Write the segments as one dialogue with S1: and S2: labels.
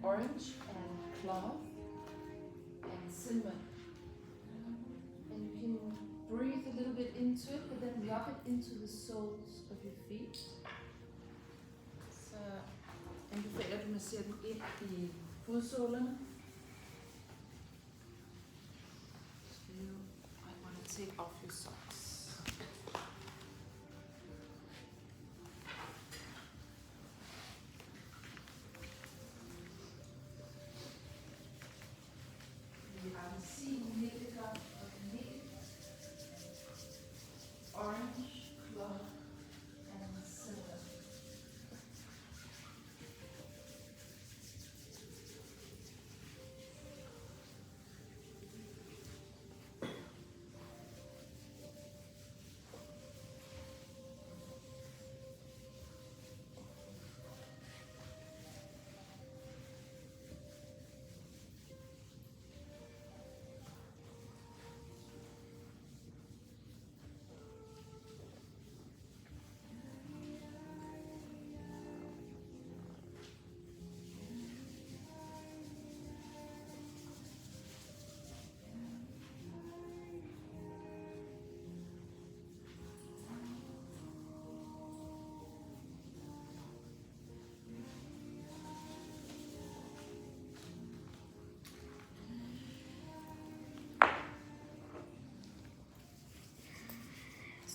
S1: orange and clove and cinnamon. And you can breathe a little bit into it, but then rub it into the soles of your feet. Så anbefaler du massere den ind i fodsålerne. So you might want to take off your socks. We have a sea indica of meat, orange, clove, and cinnamon.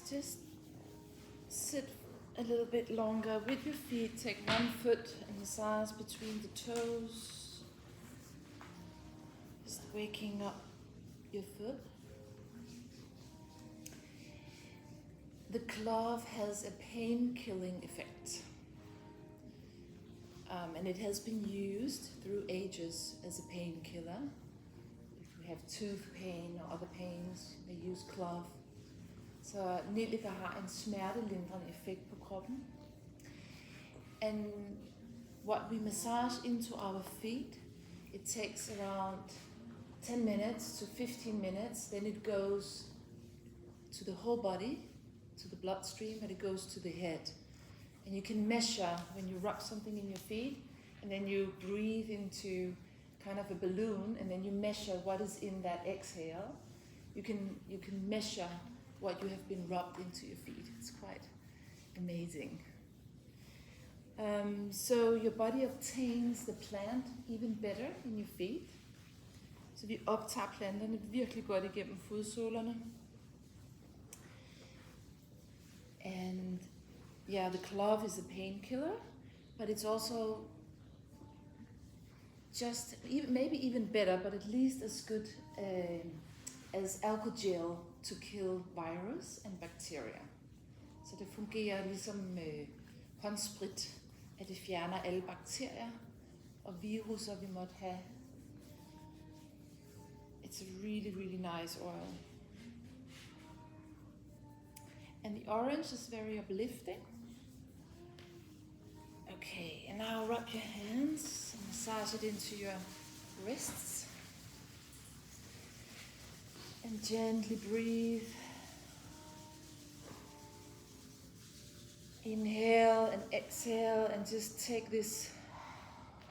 S1: Just sit a little bit longer with your feet. Take one foot and massage between the toes. Just waking up your foot. The clove has a pain-killing effect. And it has been used through ages as a painkiller. If you have tooth pain or other pains, they use clove. Så nellika har en smertelindrende effekt på kroppen. And what we massage into our feet, it takes around 10 minutes to 15 minutes. Then it goes to the whole body, to the bloodstream, and it goes to the head. And you can measure when you rub something in your feet, and then you breathe into kind of a balloon, and then you measure what is in that exhale. You can measure what you have been rubbed into your feet. It's quite amazing. So your body obtains the plant even better in your feet. Så vi optager planterne virkelig godt igennem fodsålerne. And yeah, the clove is a painkiller, but it's also just maybe even better, but at least as good as alcohol gel to kill virus and bacteria. Så det fungerer ligesom håndsprit, at det fjerner alle bakterier og viruser, vi måtte have. It's a really, really nice oil. And the orange is very uplifting. Okay, and now rub your hands and massage it into your wrists. And gently breathe. Inhale and exhale and just take this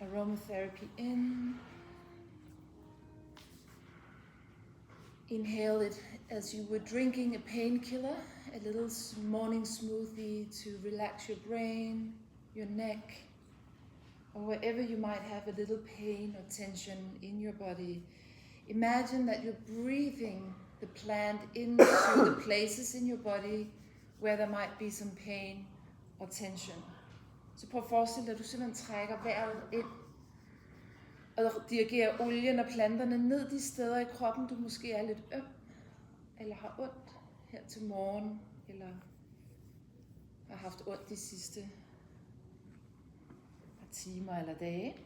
S1: aromatherapy in. Inhale it as you were drinking a painkiller, a little morning smoothie to relax your brain, your neck, or wherever you might have a little pain or tension in your body. Imagine that you're breathing the plant into the places in your body where there might be some pain or tension. Så prøv at forestille dig, at du simpelthen trækker vejret ind og dirigerer olien og planterne ned de steder i kroppen, du måske er lidt øm eller har ondt her til morgen, eller har haft ondt de sidste par timer eller dage.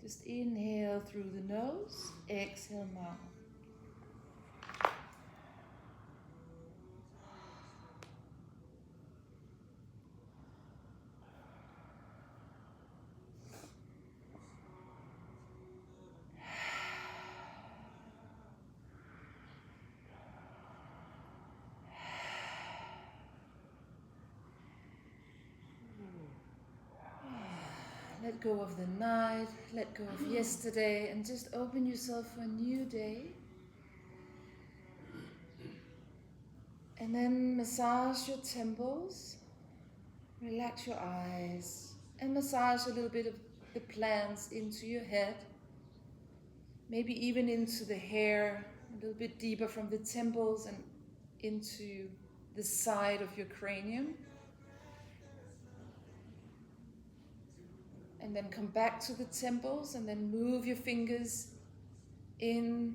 S1: Just inhale through the nose, exhale mouth. Let go of the night, let go of yesterday, and just open yourself for a new day. And then massage your temples, relax your eyes, and massage a little bit of the plants into your head. Maybe even into the hair, a little bit deeper from the temples and into the side of your cranium. And then come back to the temples and then move your fingers in.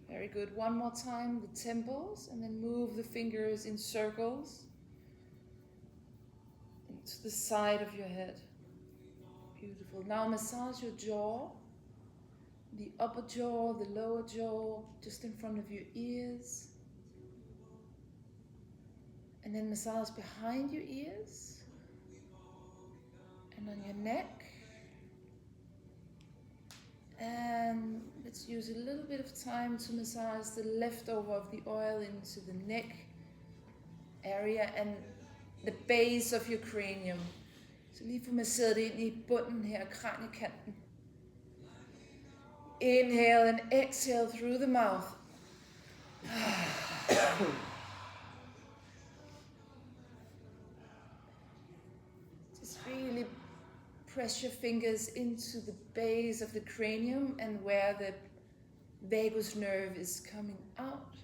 S1: Very good. One more time, the temples, and then move the fingers in circles into the side of your head. Beautiful. Now massage your jaw, the upper jaw, the lower jaw, just in front of your ears. And then massage behind your ears and on your neck. And let's use a little bit of time to massage the leftover of the oil into the neck area and the base of your cranium. Så lige få masseret det ind i bunden her, kraniekanten. Inhale and exhale through the mouth. Just really press your fingers into the base of the cranium and where the vagus nerve is coming out.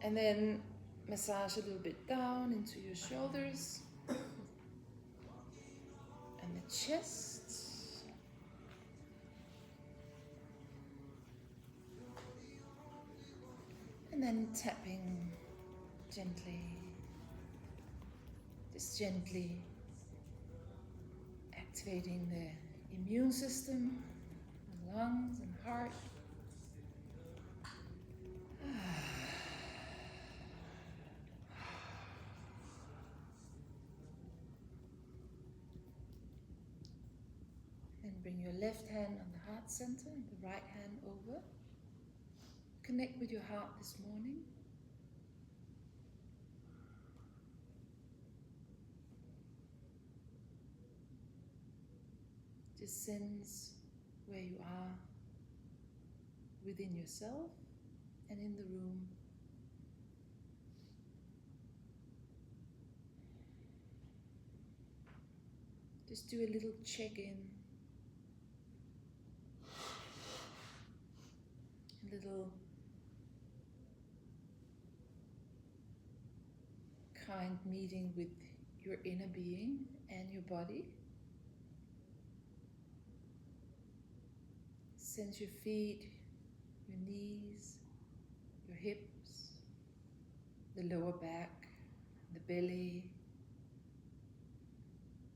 S1: And then massage a little bit down into your shoulders and the chest. And then tapping gently, just gently activating the immune system, the lungs and heart. Then bring your left hand on the heart center and the right hand over. Connect with your heart this morning. Just sense where you are within yourself and in the room. Just do a little check-in, a little kind meeting with your inner being and your body. Sense your feet, your knees, your hips, the lower back, the belly,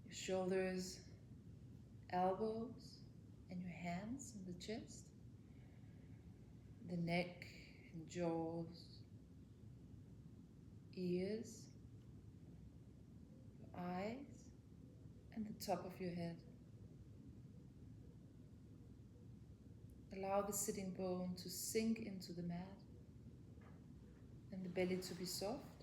S1: your shoulders, elbows, and your hands and the chest, the neck and jaws, ears, your eyes, and the top of your head. Allow the sitting bone to sink into the mat and the belly to be soft.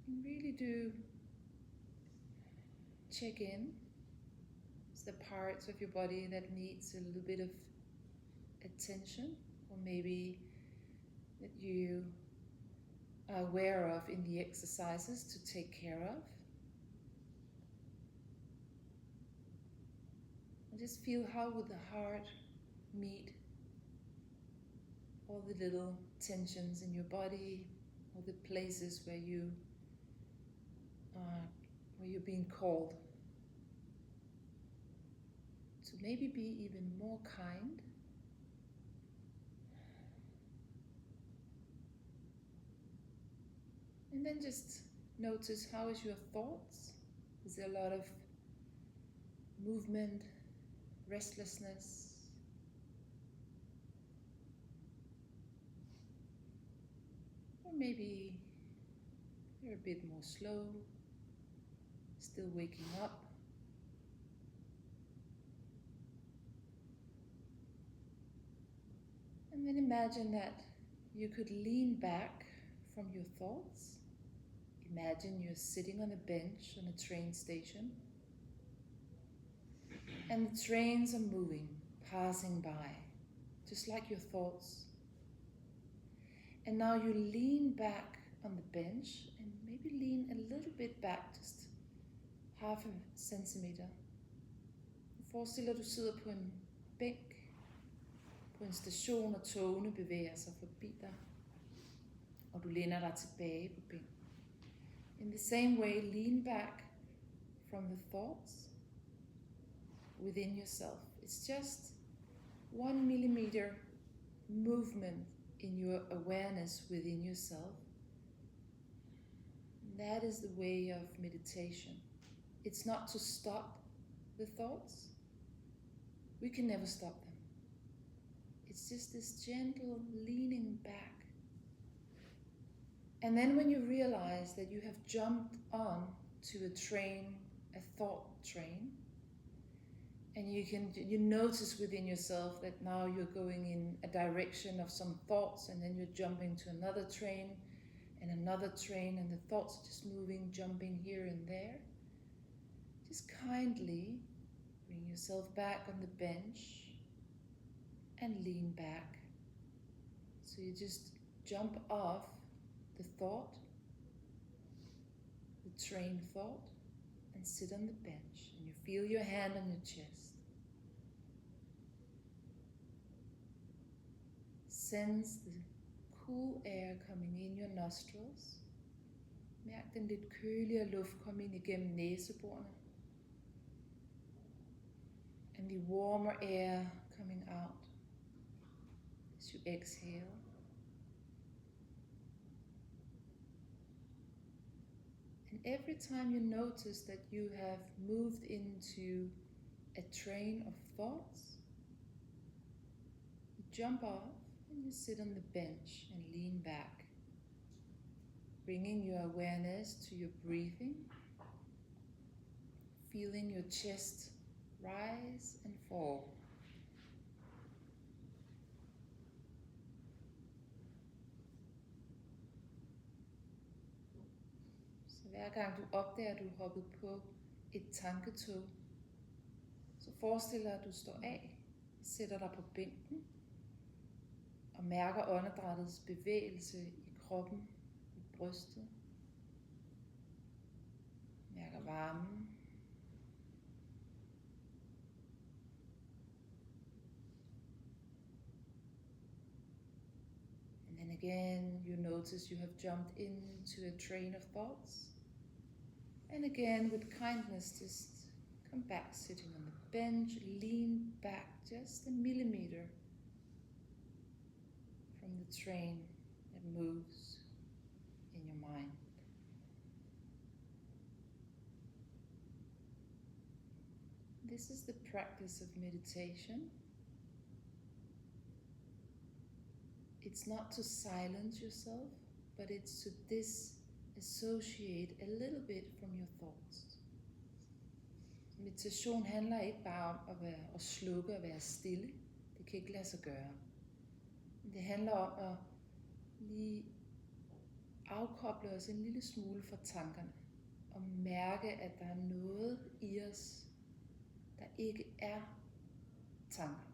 S1: And really do check in. It's the parts of your body that needs a little bit of attention, or maybe that you are aware of in the exercises to take care of. And just feel how would the heart meet all the little tensions in your body, all the places where you're being called to maybe be even more kind. And then just notice, how is your thoughts? Is there a lot of movement, restlessness? Or maybe you're a bit more slow, still waking up. And then imagine that you could lean back from your thoughts. Imagine you're sitting on a bench on a train station, and the trains are moving, passing by, just like your thoughts. And now you lean back on the bench and maybe lean a little bit back, just half a centimeter. Forestil dig, at du sidder på en bænk på en station, og togene bevæger sig forbi dig, og du læner dig tilbage på bænken. In the same way, lean back from the thoughts within yourself. It's just 1 millimeter movement in your awareness within yourself. That is the way of meditation. It's not to stop the thoughts. We can never stop them. It's just this gentle leaning back. And then when you realize that you have jumped on to a train, a thought train, and you notice within yourself that now you're going in a direction of some thoughts, and then you're jumping to another train, and the thoughts are just moving, jumping here and there. Just kindly bring yourself back on the bench and lean back. So you just jump off the thought, the train thought, and sit on the bench, and you feel your hand on your chest. Sense the cool air coming in your nostrils. Mærk den lidt køligere luft komme ind igennem næseborene. And the warmer air coming out as you exhale. And every time you notice that you have moved into a train of thoughts, you jump off and you sit on the bench and lean back, bringing your awareness to your breathing, feeling your chest rise and fall. Så hver gang du opdager, at du er hoppet på et tanketog, så forestil dig, at du står af, sætter dig på bænken og mærker åndedrættets bevægelse i kroppen, i brystet. Mærker varmen. And then again, you notice you have jumped into a train of thoughts. And again, with kindness, just come back, sitting on the bench, lean back just a millimeter from the train that moves in your mind. This is the practice of meditation. It's not to silence yourself, but it's to disassociate a little bit from your thoughts. Meditation handler ikke bare om at slukke og være stille. Det kan ikke lade sig gøre. Det handler om at lige afkoble os en lille smule fra tankerne. Og mærke, at der er noget i os, der ikke er tankerne.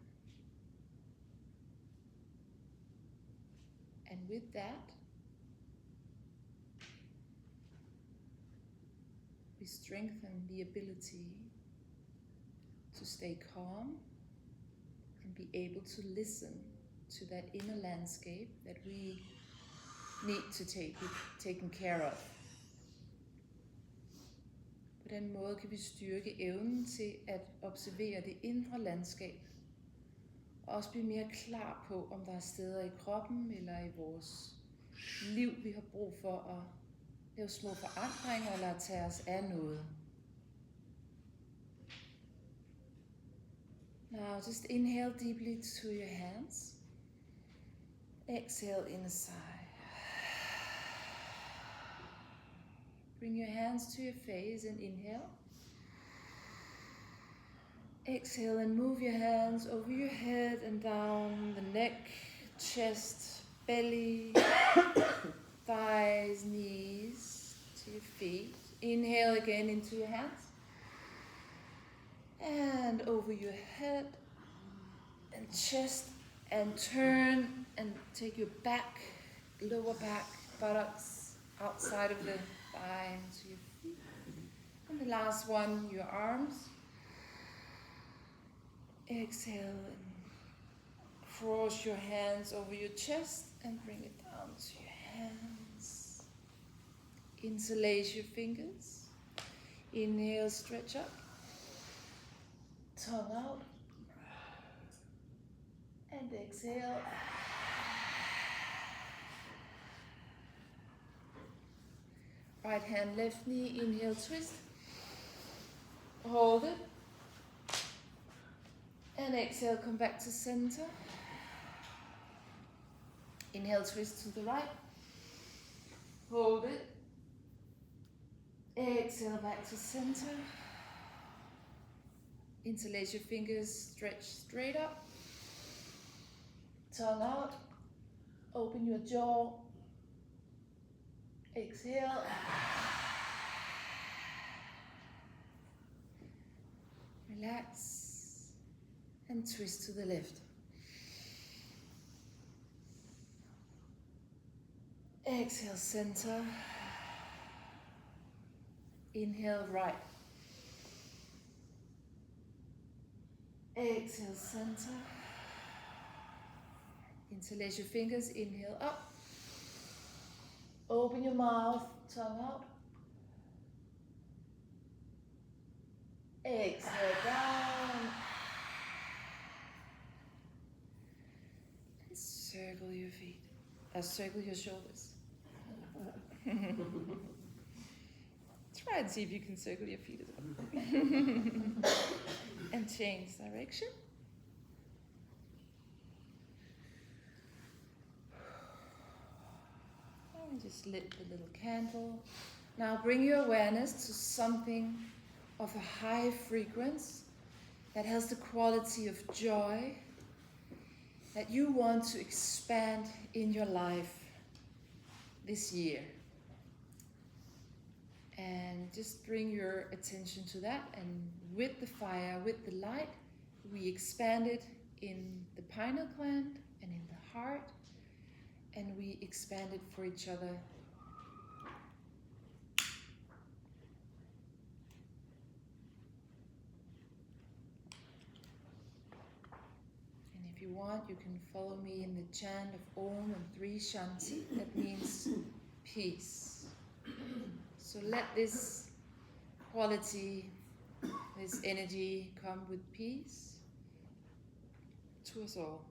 S1: And with that, we strengthen the ability to stay calm and be able to listen to that inner landscape that we need to take taken care of. På den måde kan vi styrke evnen til at observere det indre landskab, og også blive mere klar på, om der er steder i kroppen eller i vores liv, vi har brug for at lave små forandringer eller at tage os af noget. Now just inhale deeply to your hands. Exhale in a sigh. Bring your hands to your face and inhale. Exhale and move your hands over your head and down the neck, chest, belly, thighs, knees, to your feet. Inhale again into your hands. And over your head and chest, and turn and take your back, lower back, buttocks outside of the thigh into your feet. And the last one, your arms. Exhale and cross your hands over your chest and bring it down to your hands. Interlace your fingers. Inhale, stretch up. Tongue out. And exhale. Right hand, left knee. Inhale, twist. Hold it. And exhale, come back to center. Inhale, twist to the right. Hold it. Exhale, back to center. Interlace your fingers, stretch straight up. Tongue out. Open your jaw. Exhale. Relax. And twist to the left. Exhale, center. Inhale, right. Exhale, center. Interlace your fingers, inhale up. Open your mouth, tongue out. Exhale, down. And circle your feet. Circle your shoulders. Try and see if you can circle your feet as well. And change direction. And just lit the little candle. Now bring your awareness to something of a high frequency that has the quality of joy that you want to expand in your life this year. And just bring your attention to that, and with the fire, with the light, we expand it in the pineal gland and in the heart, and we expand it for each other. And if you want, you can follow me in the chant of Om and 3 Shanti. That means peace. So let this quality, this energy come with peace to us all.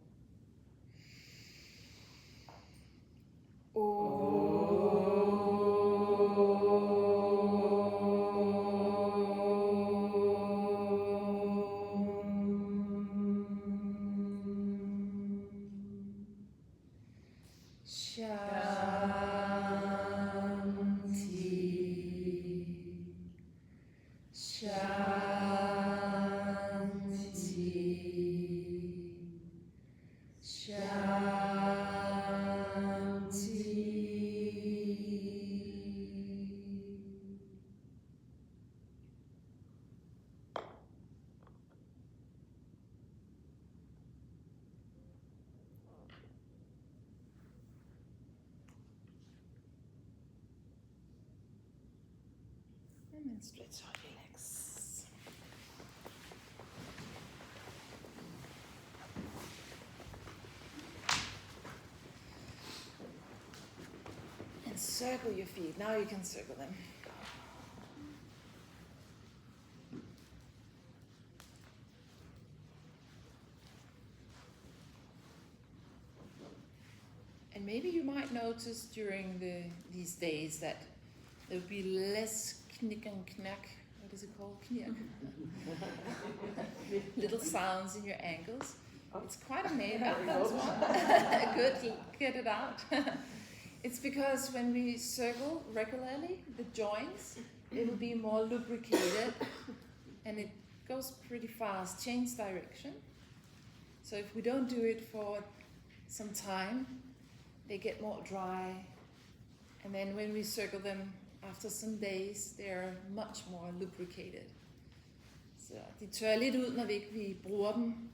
S1: And then stretch out your legs. And circle your feet. Now you can circle them. And maybe you might notice during these days that there will be less knick and knack. What is it called? Knick. Little sounds in your ankles. It's quite amazing. Good, get it out. It's because when we circle regularly, the joints, it will be more lubricated and it goes pretty fast. Change direction. So if we don't do it for some time, they get more dry. And then when we circle them after some days, they're much more lubricated. Så de tørrer lidt ud, når vi ikke bruger dem.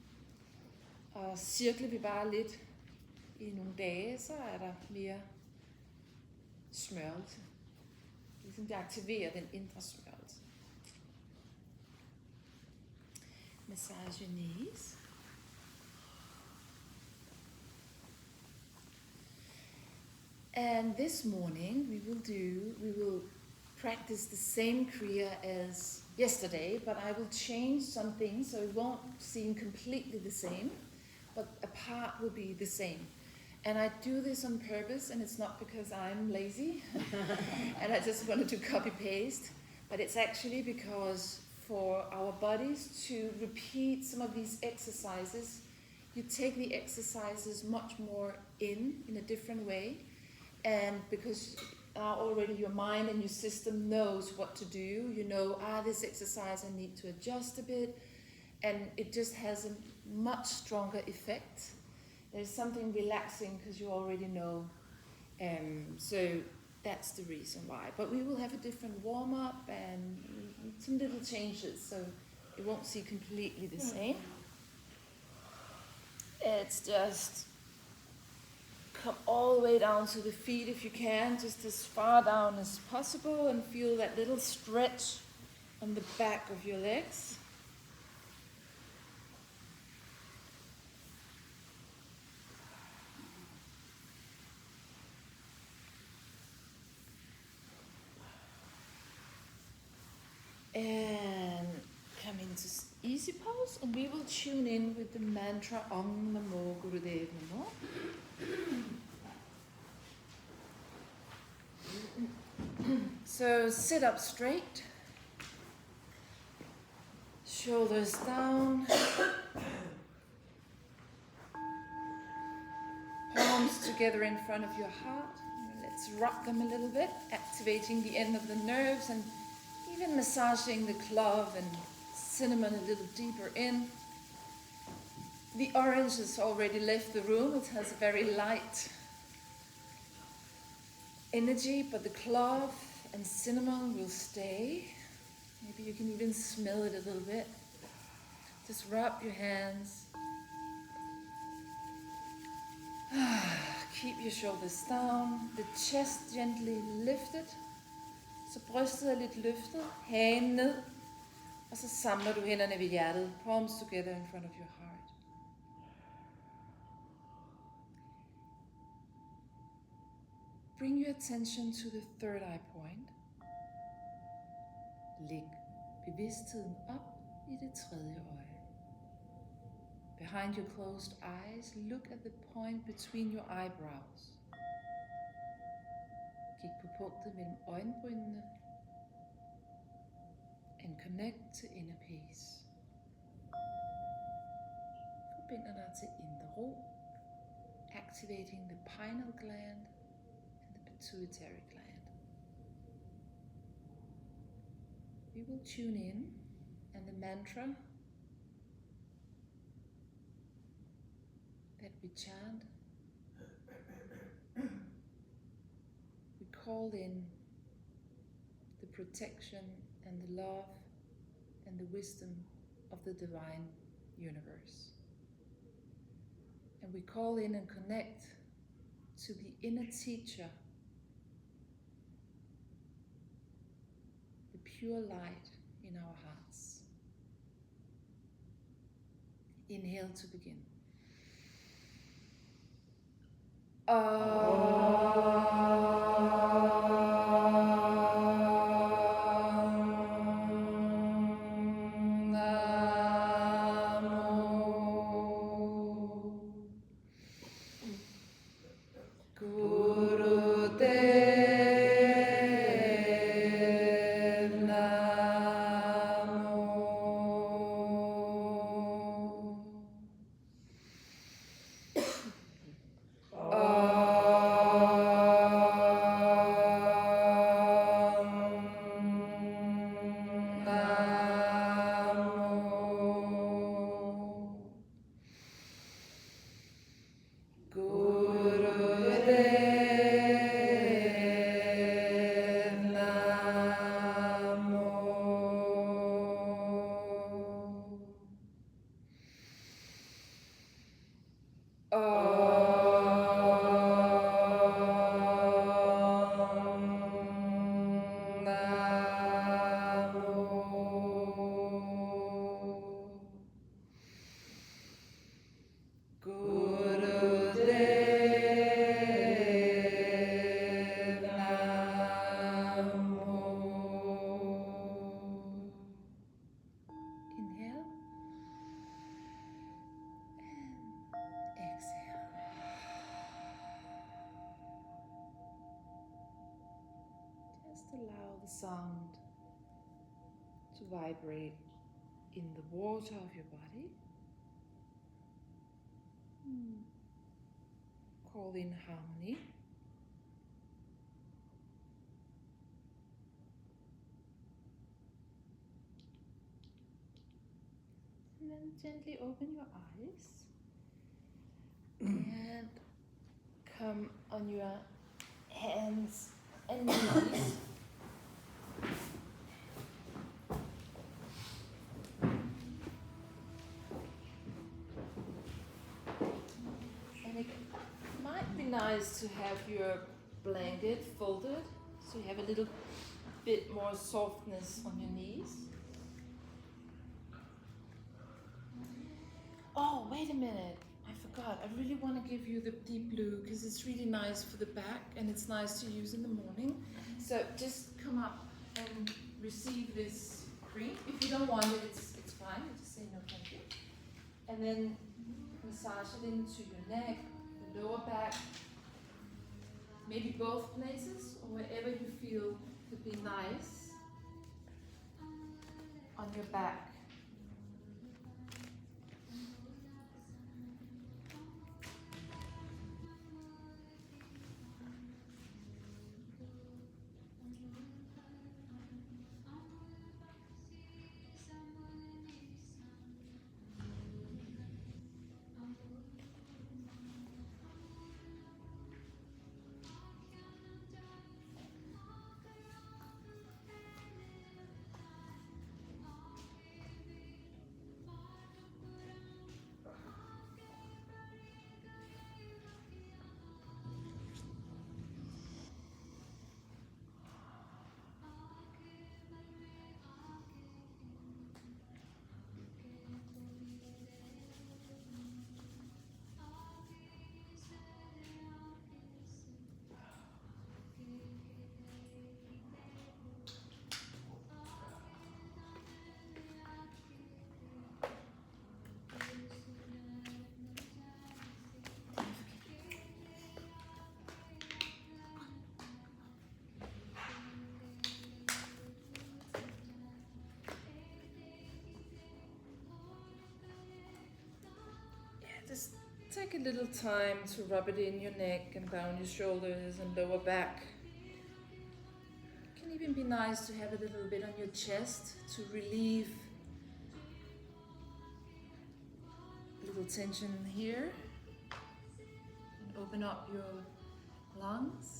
S1: Og cirkler vi bare lidt i nogle dage, så er der mere smørelse. Ligesom det aktiverer den indre smørelse. Massage your knees. And this morning we will practice the same Kriya as yesterday, but I will change some things so it won't seem completely the same, but a part will be the same. And I do this on purpose, and it's not because I'm lazy and I just wanted to copy-paste, but it's actually because for our bodies to repeat some of these exercises, you take the exercises much more in a different way, and because already your mind and your system knows what to do, you know, this exercise I need to adjust a bit, and it just has a much stronger effect. There's something relaxing because you already know, so that's the reason why. But we will have a different warm-up and some little changes, so it won't see completely the same. It's just come all the way down to the feet if you can, just as far down as possible, and feel that little stretch on the back of your legs. And come into easy pose, and we will tune in with the mantra Om Namo Gurudev Namo. So sit up straight, shoulders down, palms together in front of your heart. Let's rock them a little bit, activating the end of the nerves and even massaging the clove and cinnamon a little deeper in. The orange has already left the room. It has a very light energy, but the clove and cinnamon will stay. Maybe you can even smell it a little bit. Just rub your hands. Keep your shoulders down. The chest gently lifted. Så brystet er lidt løftet, hagen ned, og så samler du hænderne ved hjertet. Palms together in front of your heart. Bring your attention to the third eye point. Læg bevidstheden op i det tredje øje. Behind your closed eyes, look at the point between your eyebrows. Kig på punktet mellem øjenbrynene. And connect to inner peace. Forbinder dig til indre ro. Activating the pineal gland and the pituitary gland. We will tune in, and the mantra that we chant, we call in the protection and the love and the wisdom of the divine universe. And we call in and connect to the inner teacher, the pure light in our hearts. Inhale to begin. Just allow the sound to vibrate in the water of your body. Call in harmony. And then gently open your eyes and come on your hands and knees. And it might be nice to have your blanket folded so you have a little bit more softness on your knees. Oh, wait a minute. I forgot. I really want to give you the deep blue because it's really nice for the back and it's nice to use in the morning. So just come up and receive this cream. If you don't want it, it's fine. You just say no thank you. And then massage it into your neck, the lower back, maybe both places or wherever you feel could be nice on your back. Just take a little time to rub it in your neck and down your shoulders and lower back. It can even be nice to have a little bit on your chest to relieve a little tension here and open up your lungs.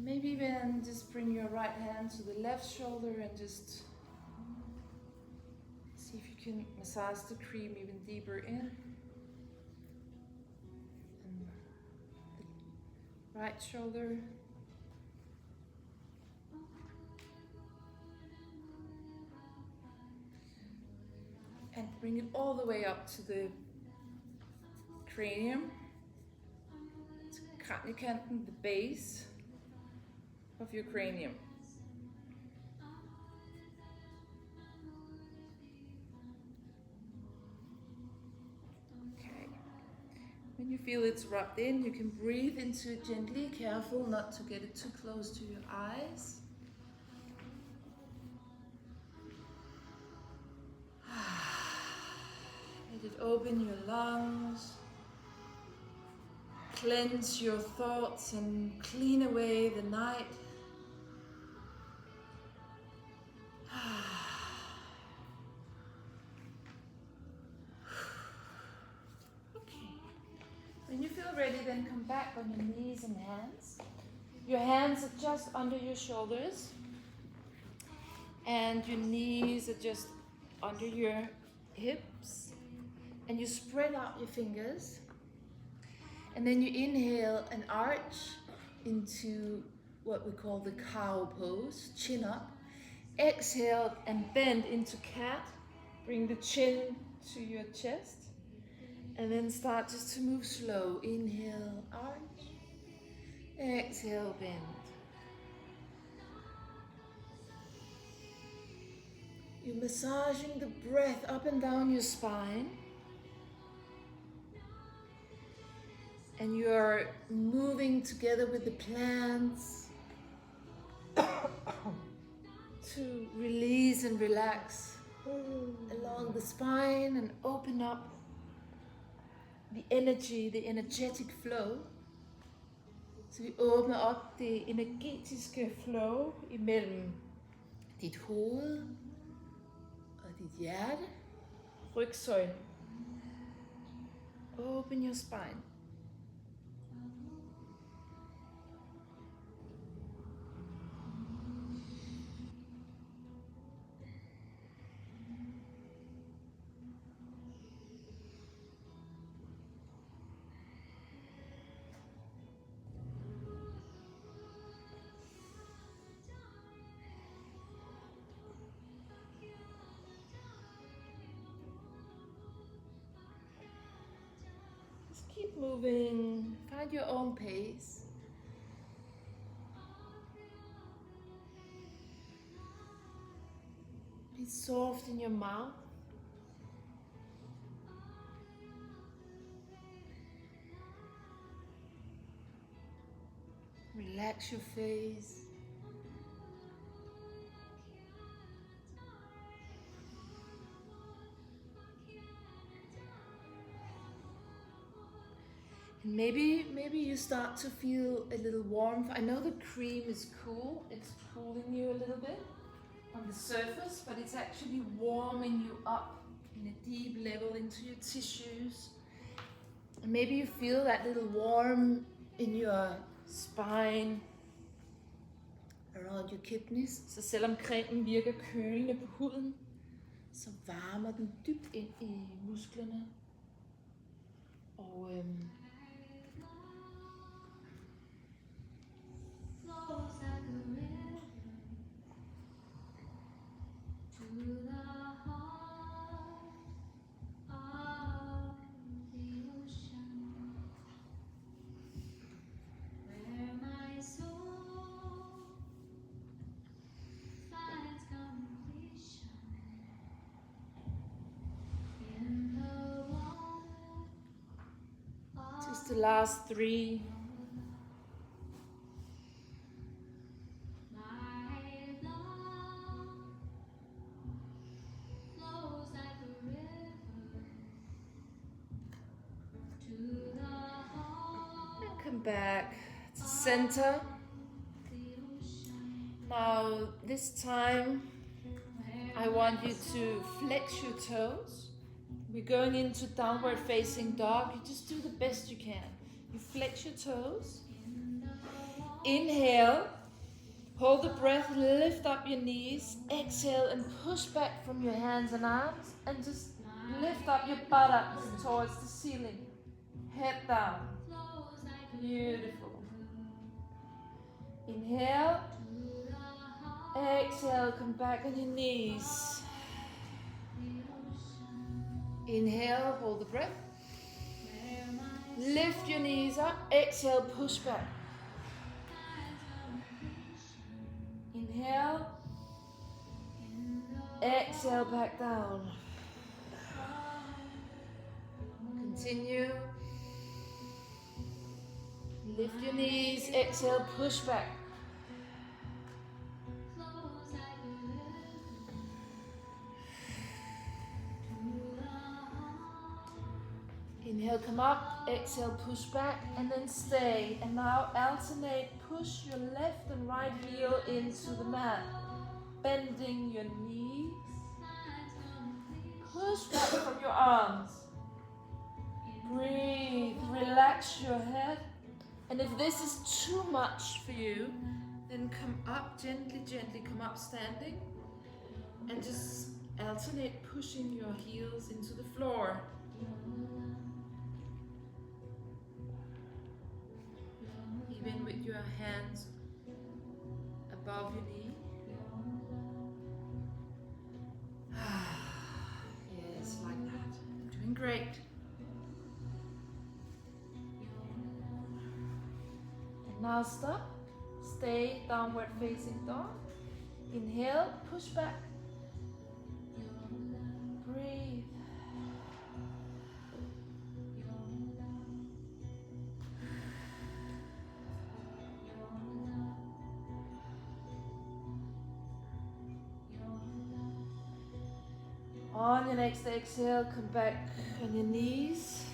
S1: Maybe even just bring your right hand to the left shoulder and just see if you can massage the cream even deeper in. And the right shoulder. And bring it all the way up to the cranium, to kranikanten, the base of your cranium. Okay. When you feel it's rubbed in, you can breathe into it gently, careful not to get it too close to your eyes. Let it open your lungs, cleanse your thoughts and clean away the night. Okay. When you feel ready, then come back on your knees and hands. Your hands are just under your shoulders and your knees are just under your hips. And you spread out your fingers. And then you inhale and arch into what we call the cow pose, chin up. Exhale and bend into cat. Bring the chin to your chest. And then start just to move slow. Inhale, arch. Exhale, bend. You're massaging the breath up and down your spine. And you're moving together with the plants to release and relax along the spine and open up the energy, the energetic flow. Så vi åbner op det energetiske flow imellem dit hoved og dit hjerte, rygsøjlen. Open your spine. Keep moving, find your own pace. Be soft in your mouth. Relax your face. And maybe you start to feel a little warmth. I know the cream is cool. It's cooling you a little bit on the surface, but it's actually warming you up in a deep level into your tissues. And maybe you feel that little warm in your spine, around your kidneys. Så selvom cremen virker kølende på huden, så varmer den dybt ind i musklerne. Og just the last 3. Back to center. Now this time I want you to flex your toes. We're going into downward facing dog. You just do the best you can. You flex your toes. Inhale, hold the breath, lift up your knees. Exhale and push back from your hands and arms and just lift up your buttocks towards the ceiling. Head down. Beautiful. Inhale. Exhale, come back on your knees. Inhale, hold the breath. Lift your knees up. Exhale, push back. Inhale. Exhale, back down. Continue. Lift your knees, exhale, push back. Inhale, come up, exhale, push back, and then stay. And now alternate, push your left and right heel into the mat. Bending your knees. Push back from your arms. Breathe, relax your head. And if this is too much for you, then come up gently, come up standing. And just alternate pushing your heels into the floor. Even with your hands above your knee. Yes, like that. Doing great. Now stop. Stay downward facing dog. Inhale, push back. Breathe. On your next exhale, come back on your knees.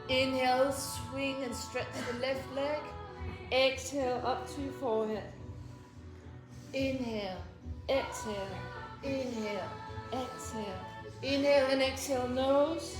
S1: Inhale, swing and stretch the left leg. Exhale, up to your forehead. Inhale, exhale, inhale, exhale. Inhale and exhale, nose.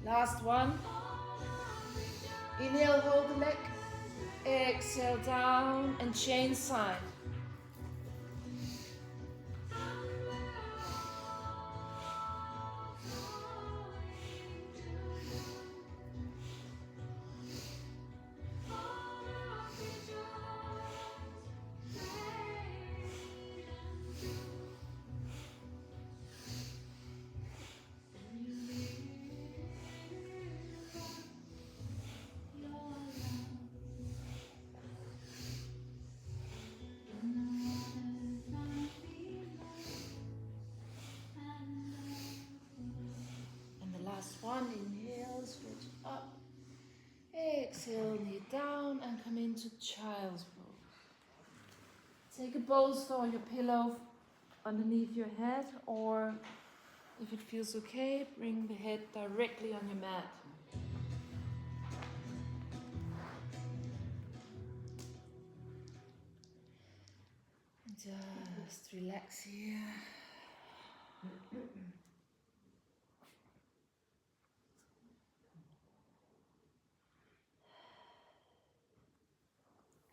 S1: Last one. Inhale, hold the leg. Exhale, down and change side. One, inhale, switch up. Exhale, knee down and come into child's pose. Take a bolster or your pillow underneath your head, or if it feels okay, bring the head directly on your mat. Just relax here.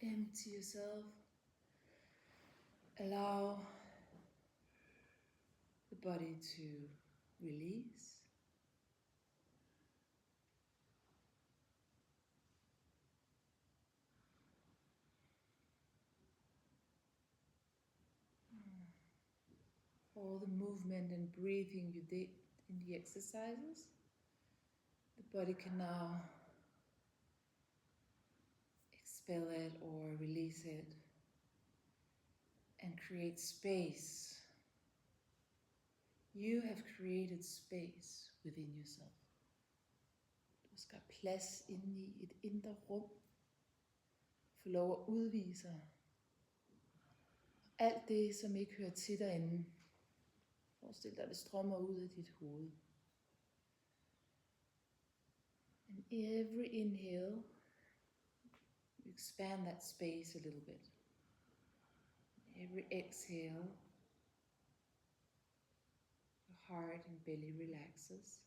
S1: Empty yourself. Allow the body to release. All the movement and breathing you did in the exercises, the body can now expel it or release it and create space. You have created space within yourself. Du skal have plads inde i et indre rum. Få lov at udvise alt det, som ikke hører til derinde. Forestil dig, at det strømmer ud af dit hoved. And every inhale, you expand that space a little bit. Every exhale, your heart and belly relaxes.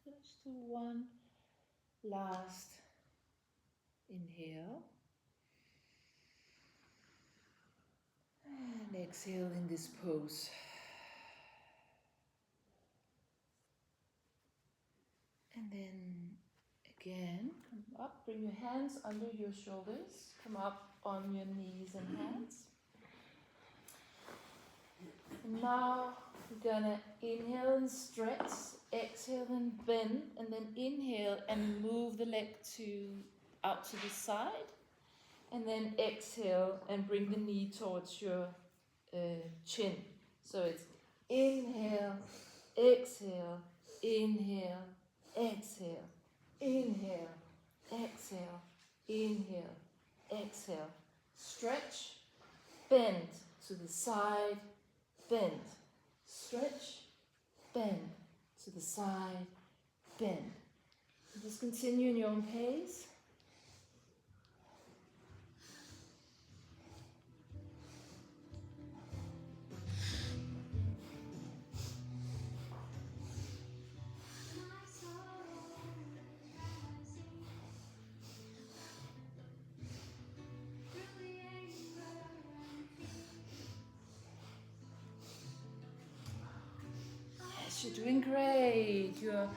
S1: Let's do one last inhale. And exhale in this pose. And then again, come up, bring your hands under your shoulders. Come up on your knees and hands. And now we're gonna inhale and stretch, exhale and bend, and then inhale and move the leg out to the side. And then exhale and bring the knee towards your chin. So it's inhale, exhale, inhale, exhale, inhale, exhale, inhale, exhale. Stretch, bend to the side, bend. Stretch, bend to the side, bend. Just continue in your own pace. Yes, you're doing great. You're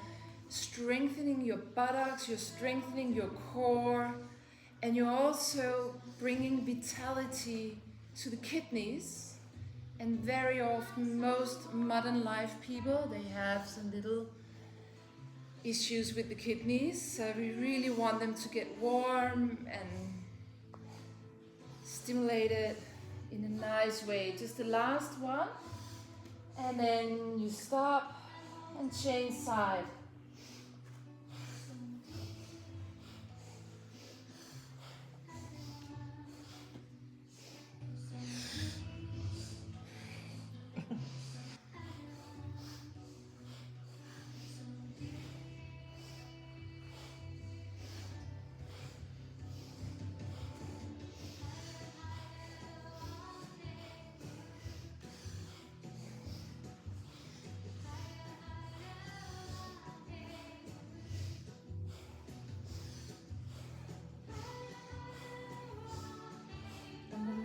S1: strengthening your buttocks, you're strengthening your core, and you're also bringing vitality to the kidneys. And very often, most modern life people, they have some little issues with the kidneys. So we really want them to get warm and stimulated in a nice way. Just the last one. And then you stop and change side.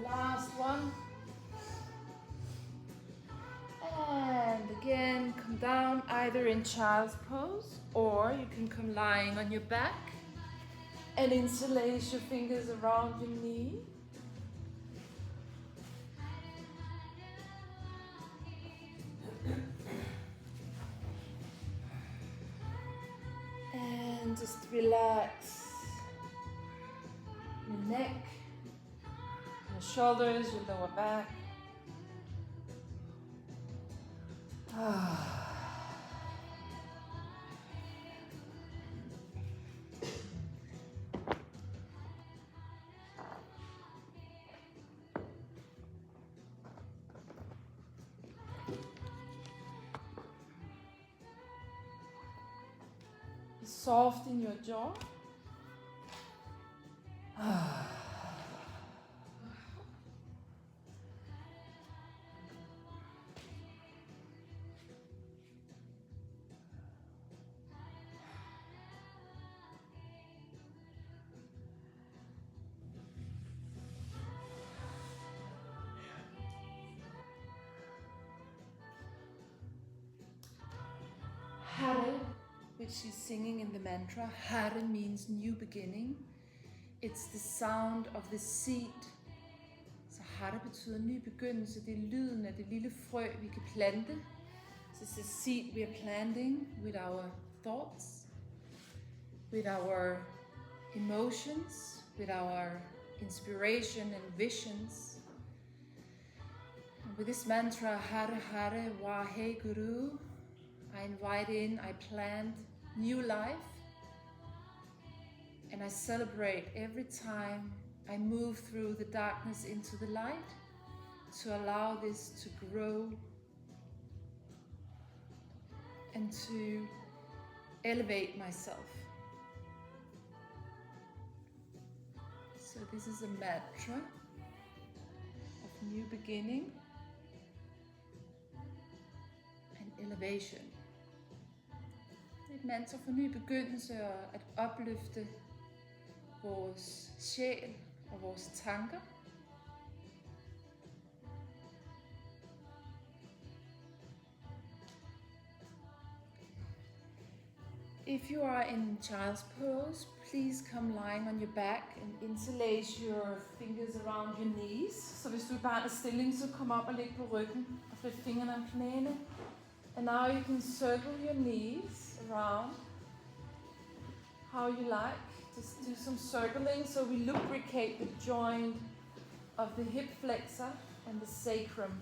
S1: Last one. And again, come down either in child's pose or you can come lying on your back and interlace your fingers around your knee. And just relax your neck, your shoulders, your lower back. Soft in your jaw. Hare, which she's singing in the mantra. Hare means new beginning. It's the sound of the seed. Så hare betyder ny begyndelse. Det er lyden af det lille frø, vi kan plante. So it's a seed we are planting with our thoughts, with our emotions, with our inspiration and visions. And with this mantra, Hare Hare Wahe Guru, I invite in, I plant new life, and I celebrate every time I move through the darkness into the light to allow this to grow and to elevate myself. So this is a mantra of new beginning and elevation. Et mantra for ny begyndelse og at opløfte vores sjæl og vores tanker. If you are in child's pose, please come lying on your back and interlace your fingers around your knees. Så hvis du er i barnets stilling, så kom op og læg på ryggen og flyt fingrene om knæene. And now you can circle your knees around how you like. Just do some circling so we lubricate the joint of the hip flexor and the sacrum.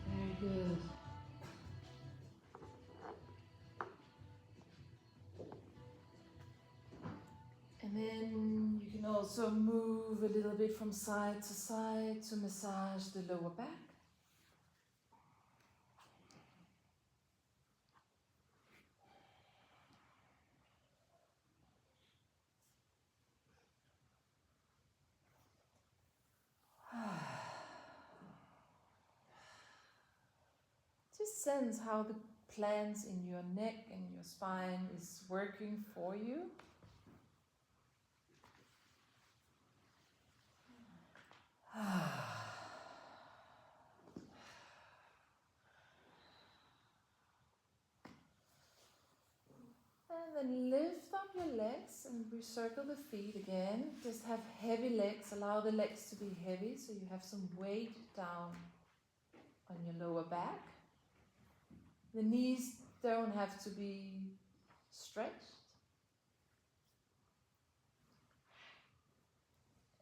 S1: Very good. And then you can also move a little bit from side to side to massage the lower back. Just sense how the plants in your neck and your spine is working for you. And then lift up your legs and recircle the feet again. Just have heavy legs. Allow the legs to be heavy so you have some weight down on your lower back. The knees don't have to be stretched.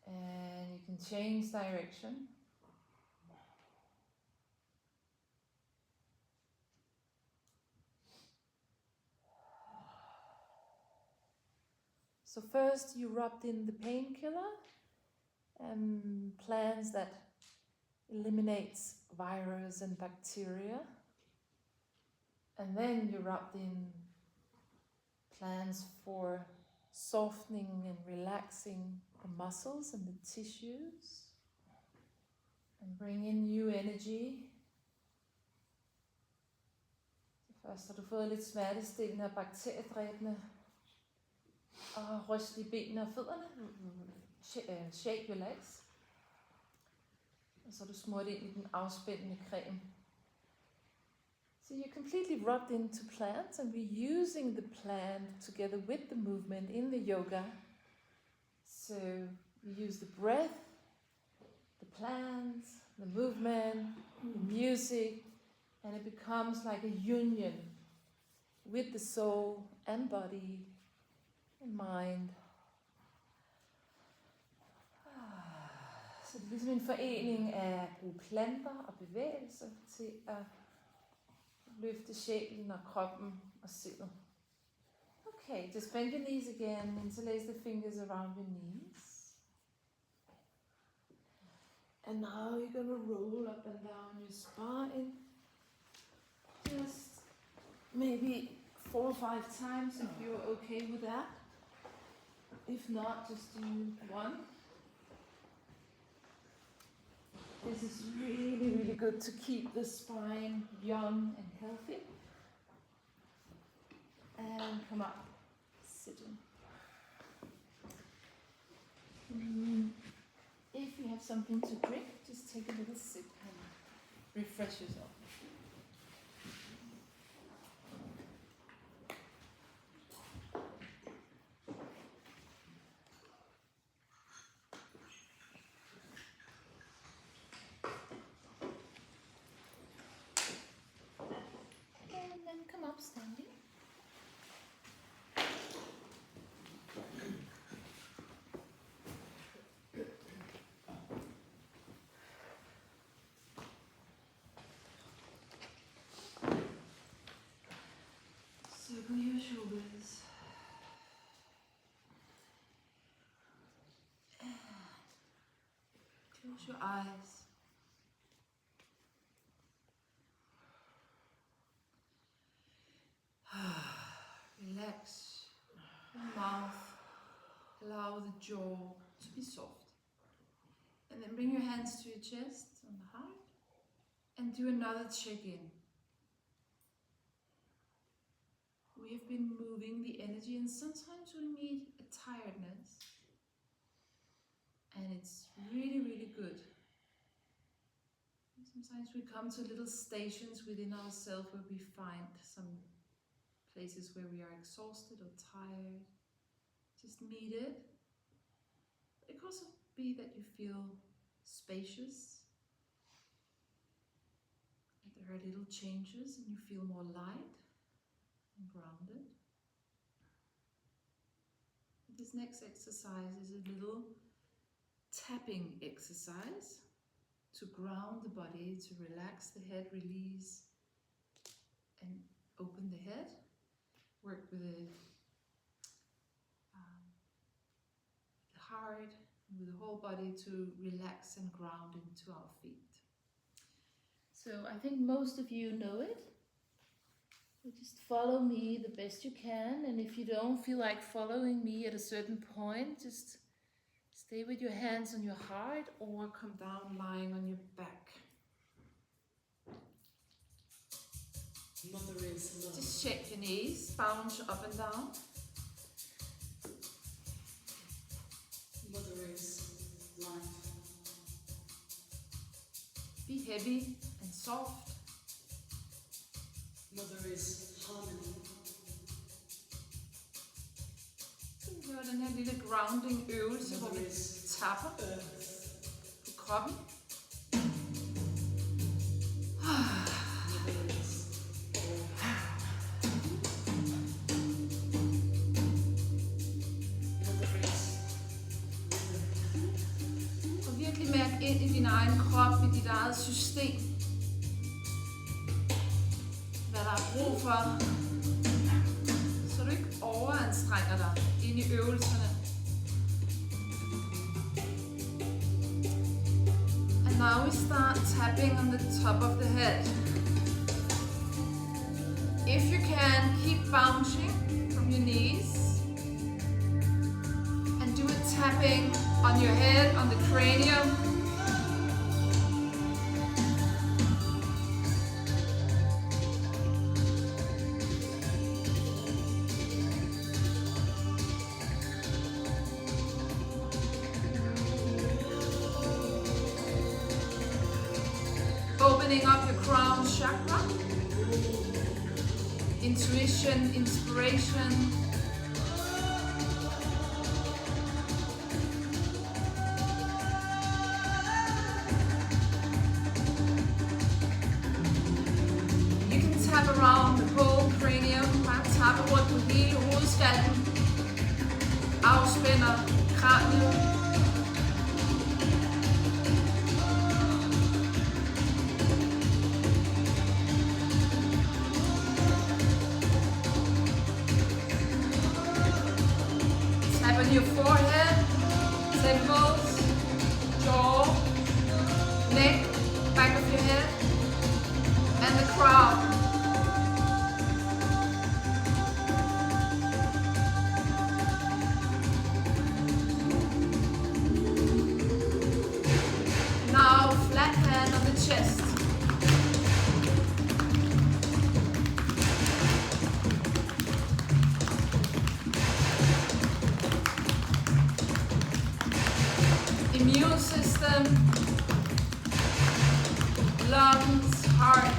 S1: And you can change direction. So first you rubbed in the painkiller, plants that eliminates virus and bacteria. And then you rubbed in plants for softening and relaxing the muscles and the tissues. And bring in new energy. Først har du fået lidt smertestillende og bakteriedræbende. Og ryst i benene og fødderne. Shake your legs. Og så er du smurt ind i den afspændende creme. So you're completely rubbed into plants, and we're using the plant together with the movement in the yoga. So we use the breath, the plants, the movement, the music, and it becomes like a union with the soul and body and mind. Så det er ligesom en forening af at bruge planter og bevægelser til at løfte sjælen og kroppen og sindet. Okay, just bend your knees again, interlace the fingers around your knees. And now you're going to roll up and down your spine. Just maybe 4 or 5 times if you're okay with that. If not, just do 1. This is really, really good to keep the spine young and healthy. And come up, sitting. If you have something to drink, just take a little sip and refresh yourself. Come up standing. Circle your shoulders. Close your eyes. Relax your mouth, allow the jaw to be soft. And then bring your hands to your chest and the heart and do another check-in. We have been moving the energy, and sometimes we meet a tiredness. And it's really, really good. Sometimes we come to little stations within ourselves where we find some places where we are exhausted or tired. Just meet it. It could also be that you feel spacious. There are little changes and you feel more light and grounded. This next exercise is a little tapping exercise to ground the body, to relax the head, release and open the head. Work with the heart, with the whole body to relax and ground into our feet. So I think most of you know it. So just follow me the best you can, and if you don't feel like following me at a certain point, just stay with your hands on your heart or come down lying on your back.
S2: Mother is love.
S1: Just shake your knees, bounce up and down.
S2: Mother is life.
S1: Be heavy and soft.
S2: Mother is harmony.
S1: Så laver den her lille grounding øvelse, hvor vi tapper på kroppen. Og virkelig mærke ind i din egen krop, i dit eget system. Hvad der er brug for, så du ikke overanstrenger dig ind i øvelserne. And now we start tapping on the top of the head. If you can, keep bouncing from your knees and do a tapping on your head, on the cranium. Opening up your crown chakra, intuition, inspiration. You can tap around the whole cranium, bare tappe rundt på hele hovedskallen, afspænder kraniet. Your forehead, temples, jaw, neck, back of your head, and the crown. Now, flat hand on the chest. Immune system, lungs, heart.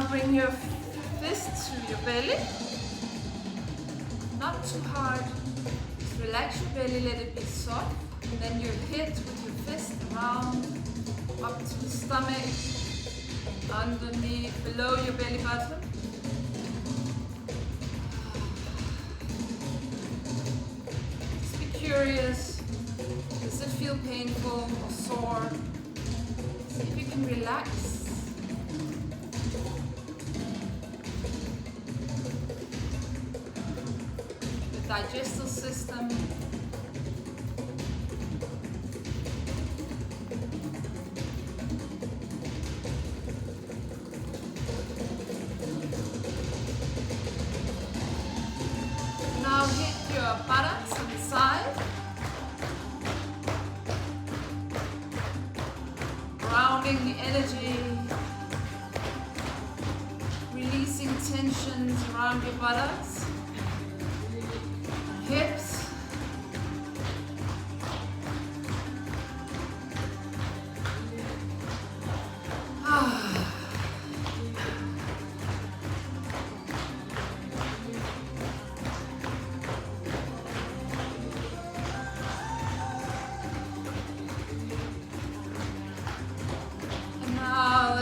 S1: Bring your fist to your belly, not too hard, just relax your belly, let it be soft, and then you hit with your fist around, up to the stomach, underneath, below your belly button. areas. Does it feel painful or sore? See if you can relax. The digestive system. Now hit your buttocks on the side. Grounding the energy. Releasing tensions around your buttocks. Hips.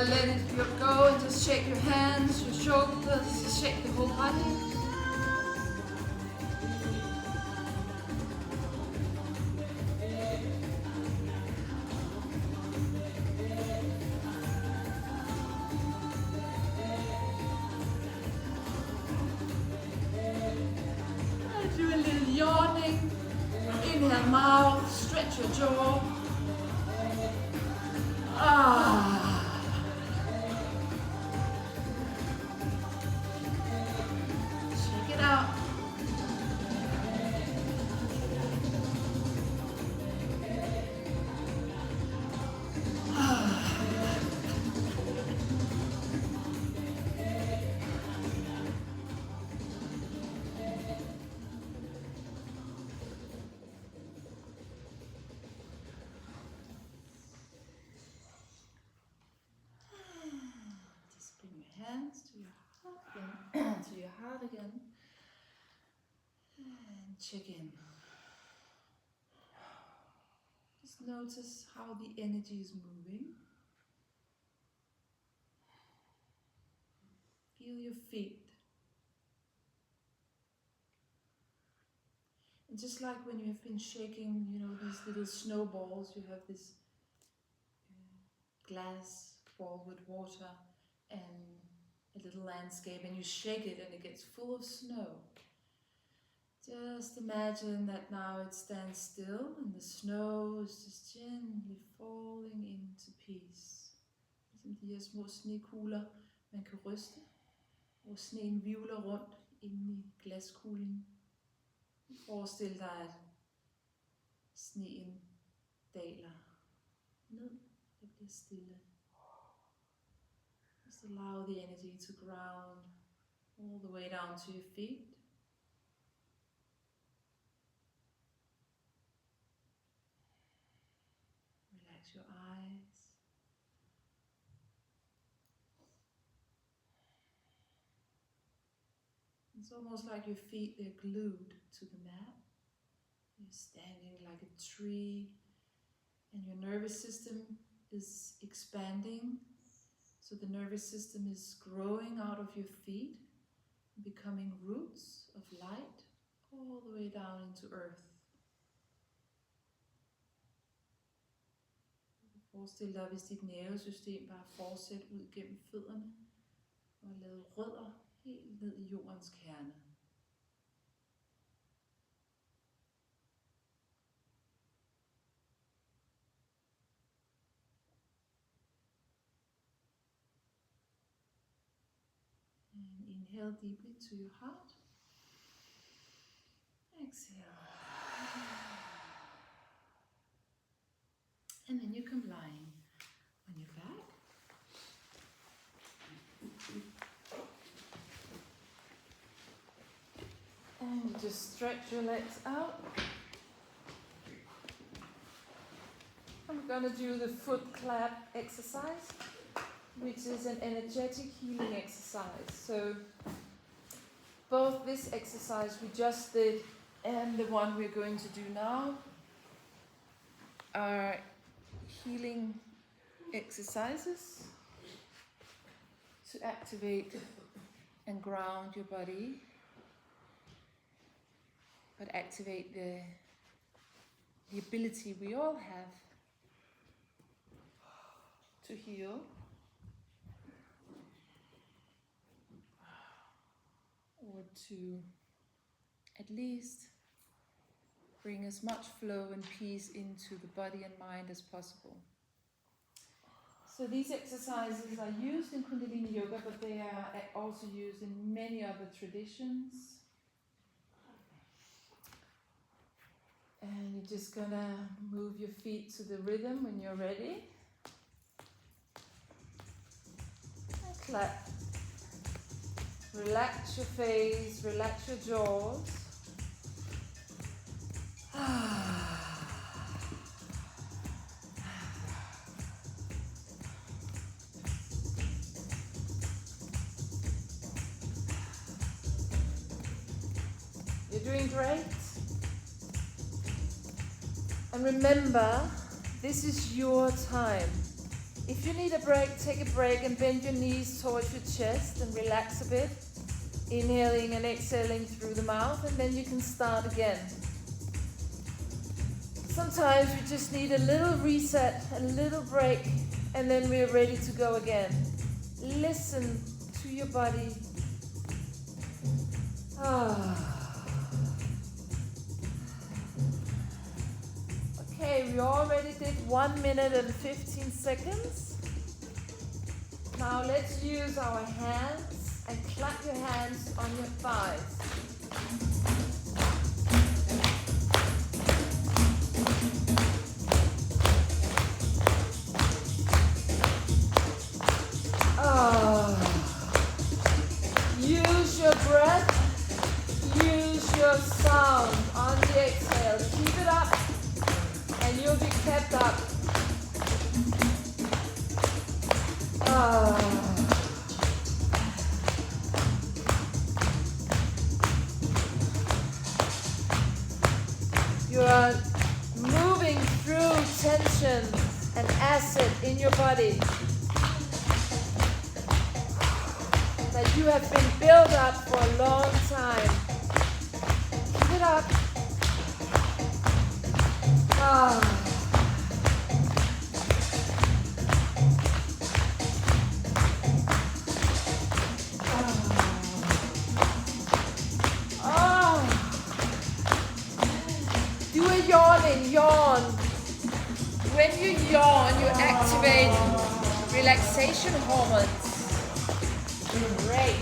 S1: Let it go and just shake your hands, your shoulders, just shake the whole body. And do a little yawning. Inhale, mouth, stretch your jaw. Shake it out. Just bring your hands to your heart again, to your heart again, and check in. Just notice how the energy is moving. Feel your feet. And just like when you have been shaking, you know, these little snowballs, you have this glass ball with water and a little landscape, and you shake it and it gets full of snow. Just imagine that now it stands still and the snow is just gently falling into peace. Ligesom de her små snekugler, man kan ryste, hvor sneen hvirvler rundt inde i glaskuglen. Forestil dig, at sneen daler ned og bliver stille. Just allow the energy to ground all the way down to your feet. Relax your eyes. It's almost like your feet, they're glued to the mat. You're standing like a tree, and your nervous system is expanding. So the nervous system is growing out of your feet, becoming roots of light all the way down into earth. Forestil dig, hvis dit nervesystem bare fortsætter ud gennem fødderne og laver rødder helt ned i jordens kerne. And inhale deeply to your heart. Exhale. And then you come lying on your back. And you just stretch your legs out. I'm going to do the foot clap exercise, which is an energetic healing exercise. So both this exercise we just did and the one we're going to do now are healing exercises to activate and ground your body, but activate the the ability we all have to heal. Or to at least bring as much flow and peace into the body and mind as possible. So these exercises are used in Kundalini Yoga, but they are also used in many other traditions. And you're just gonna move your feet to the rhythm when you're ready. And clap. Relax your face, relax your jaws. You're doing great. And remember, this is your time. If you need a break, take a break and bend your knees towards your chest and relax a bit. Inhaling and exhaling through the mouth, and then you can start again. Sometimes we just need a little reset, a little break, and then we're ready to go again. Listen to your body. Okay, we already did 1 minute and 15 seconds. Now let's use our hands and clap your hands on your thighs. Use your breath, use your sound on the exhale. Keep it up and you'll be kept up. You are moving through tension and acid in your body that you have been built up for a long time. Keep it up. Do a yawning yawn. When you yawn, you activate relaxation hormones. Great.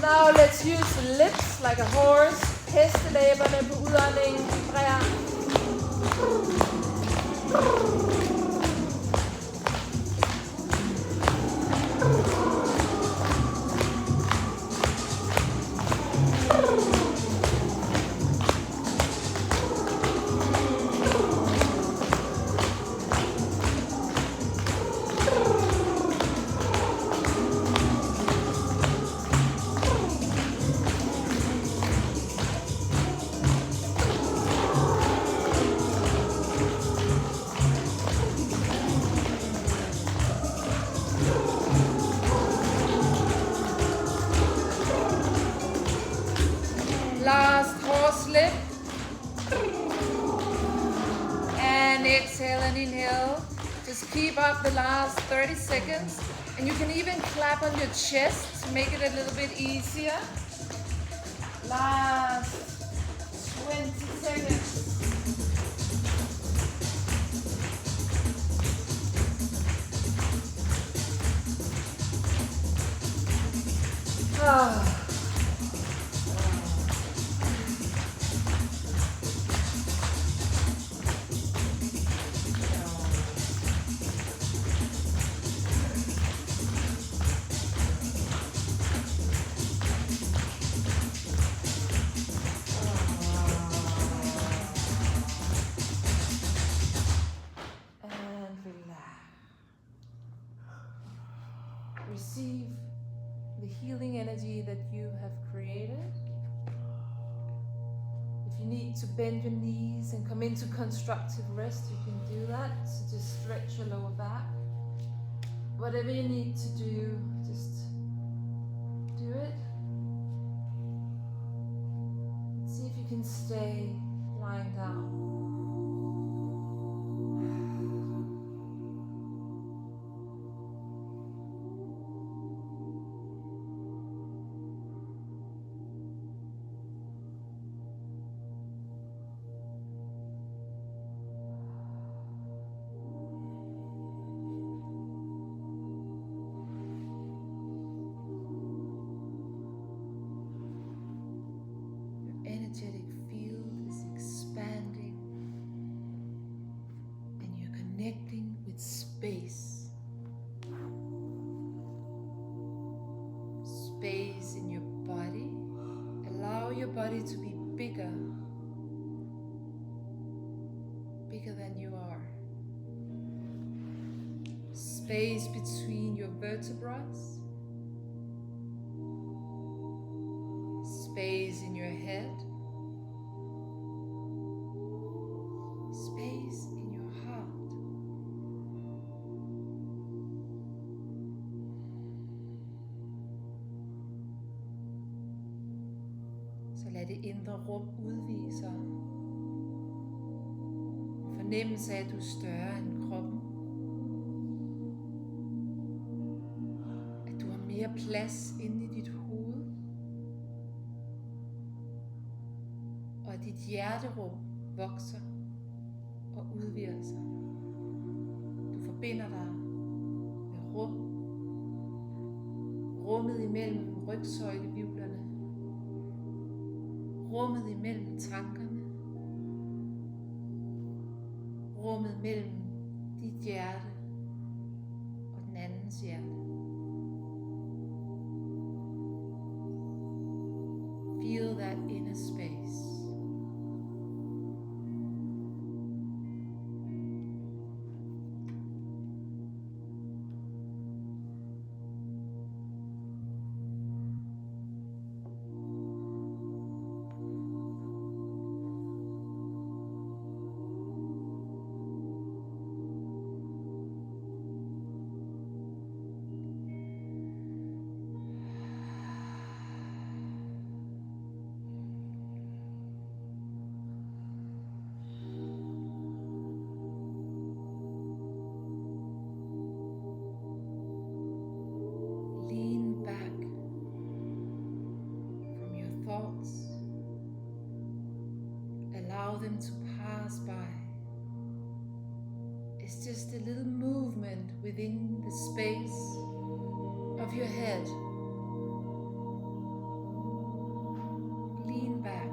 S1: Now let's use the lips like a horse. Hestelæberne på udåndingen vibrerer. Last horse lip. And exhale and inhale. Just keep up the last 30 seconds. And you can even clap on your chest to make it a little bit easier. Last 20 seconds. receive the healing energy that you have created. If you need to bend your knees and come into constructive rest, you can do that. So just stretch your lower back. Whatever you need to do, just do it. See if you can stay lying down. Energetic field is expanding and you're connecting with space. Space in your body. Allow your body to be bigger. Bigger than you are. Space between your vertebrae. Space in your head, space in your heart. Så lad det indre rum udvide sig. Fornemmelse af, at du er større end kroppen. At du har mere plads inde i dit hoved. Og dit hjerterum vokser og udvider sig. Du forbinder dig med rum. Rummet imellem rygsøjlehvirvlerne. Rummet imellem tankerne. Rummet mellem dit hjerte og den andens hjerte. Feel that inner space. Allow them to pass by. It's just a little movement within the space of your head. Lean back.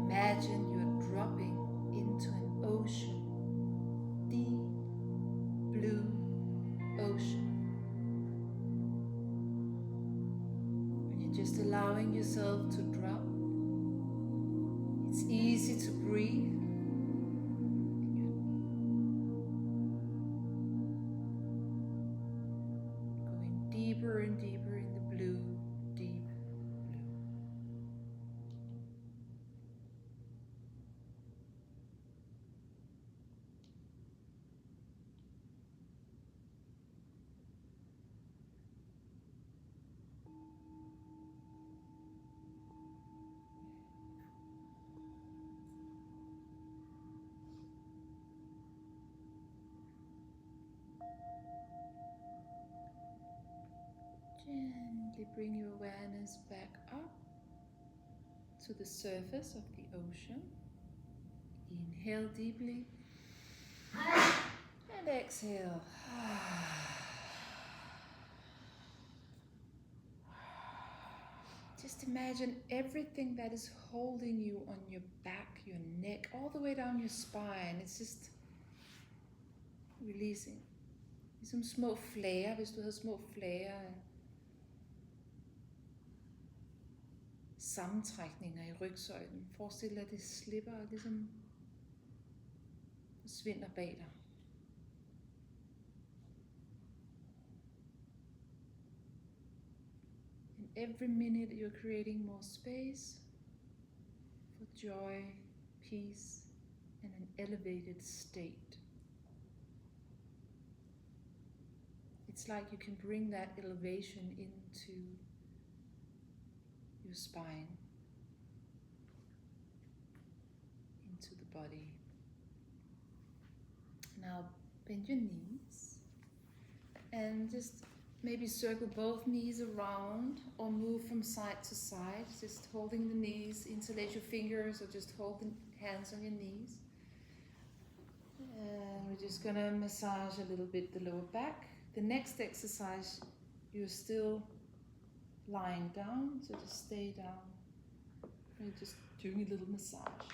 S1: Imagine you're dropping into an ocean, deep blue ocean. And you're just allowing yourself to drop. It's easy to breathe. And you're going deeper and deeper in the blue, deep. Gently bring your awareness back up to the surface of the ocean. Inhale deeply and exhale. Just imagine everything that is holding you on your back, your neck, all the way down your spine. It's just releasing. Ligesom små flager, hvis du havde små flager af sammentrækninger i rygsøjlen. Forestil dig, at det slipper og ligesom forsvinder bag dig. And every minute you're creating more space for joy, peace, and an elevated state. It's like you can bring that elevation into your spine, into the body. Now bend your knees and just maybe circle both knees around or move from side to side, just holding the knees, interlace your fingers or just hold the hands on your knees. And we're just gonna massage a little bit the lower back. The next exercise, you're still lying down, so just stay down. We're just doing a little massage.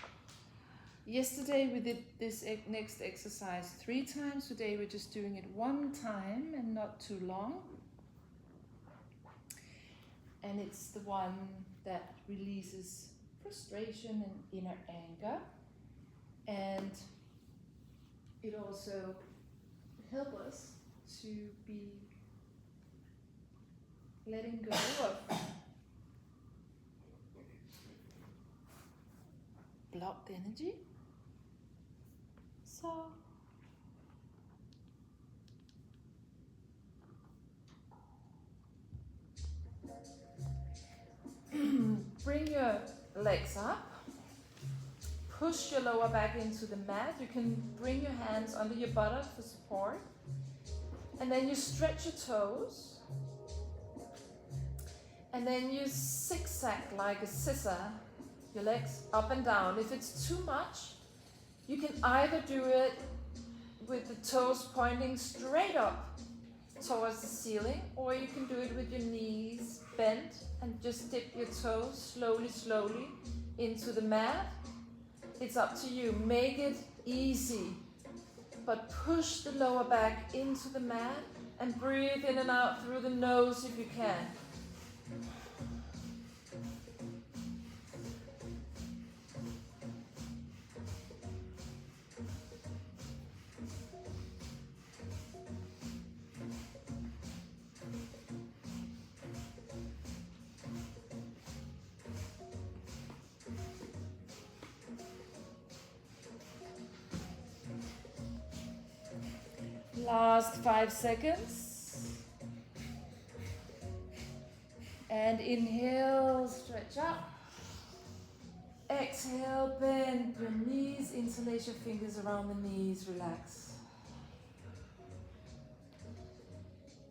S1: Yesterday we did this next exercise 3 times. Today we're just doing it 1 time and not too long. And it's the one that releases frustration and inner anger. And it also helps us to be letting go of blocked energy. So bring your legs up, push your lower back into the mat. You can bring your hands under your buttocks for support, and then you stretch your toes, and then you zigzag like a scissor your legs up and down. If it's too much, you can either do it with the toes pointing straight up towards the ceiling, or you can do it with your knees bent and just dip your toes slowly into the mat. It's up to you. Make it easy, but push the lower back into the mat and breathe in and out through the nose if you can. Last 5 seconds. And inhale, stretch up. Exhale, bend your knees, interlace your fingers around the knees, relax.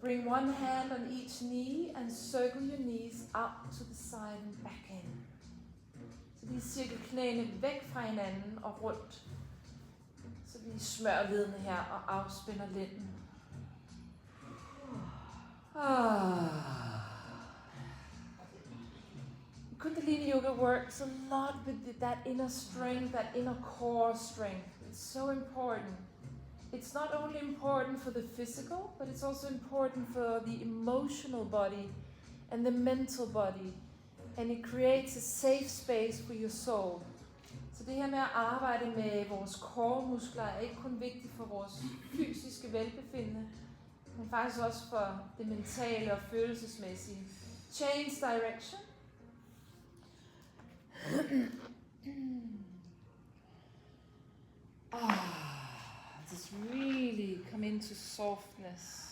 S1: Bring one hand on each knee and circle your knees out to the side and back in. Så lige cirkel knæene væk fra hinanden og rundt. Så vi smører ledene her og afspænder lænden. Kundalini yoga works a lot with that inner strength, that inner core strength. It's so important. It's not only important for the physical, but it's also important for the emotional body and the mental body. And it creates a safe space for your soul. Så det her med at arbejde med vores core-muskler er ikke kun vigtigt for vores fysiske velbefindende, men faktisk også for det mentale og følelsesmæssige. Change direction. Just really come into softness.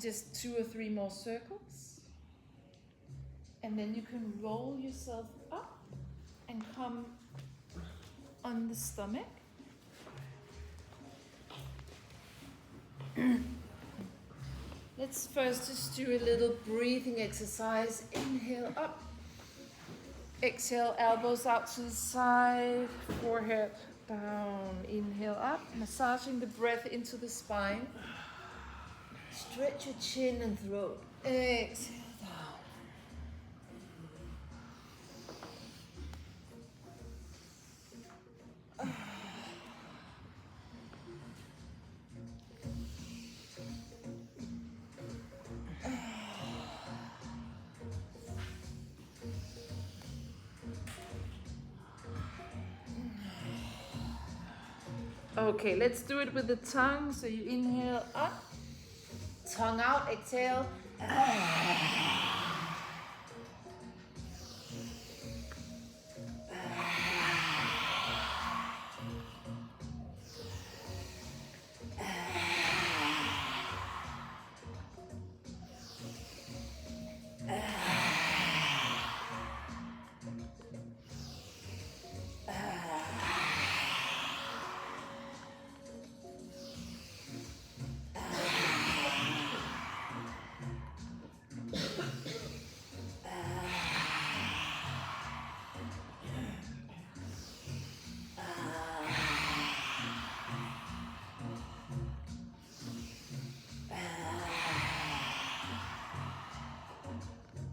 S1: Just 2 or 3 more circles. And then you can roll yourself up and come on the stomach. Let's first just do a little breathing exercise. Inhale up. Exhale, elbows out to the side, forehead down. Inhale up, massaging the breath into the spine. Stretch your chin and throat. Exhale down. Okay, let's do it with the tongue. So you inhale up, tongue out, exhale.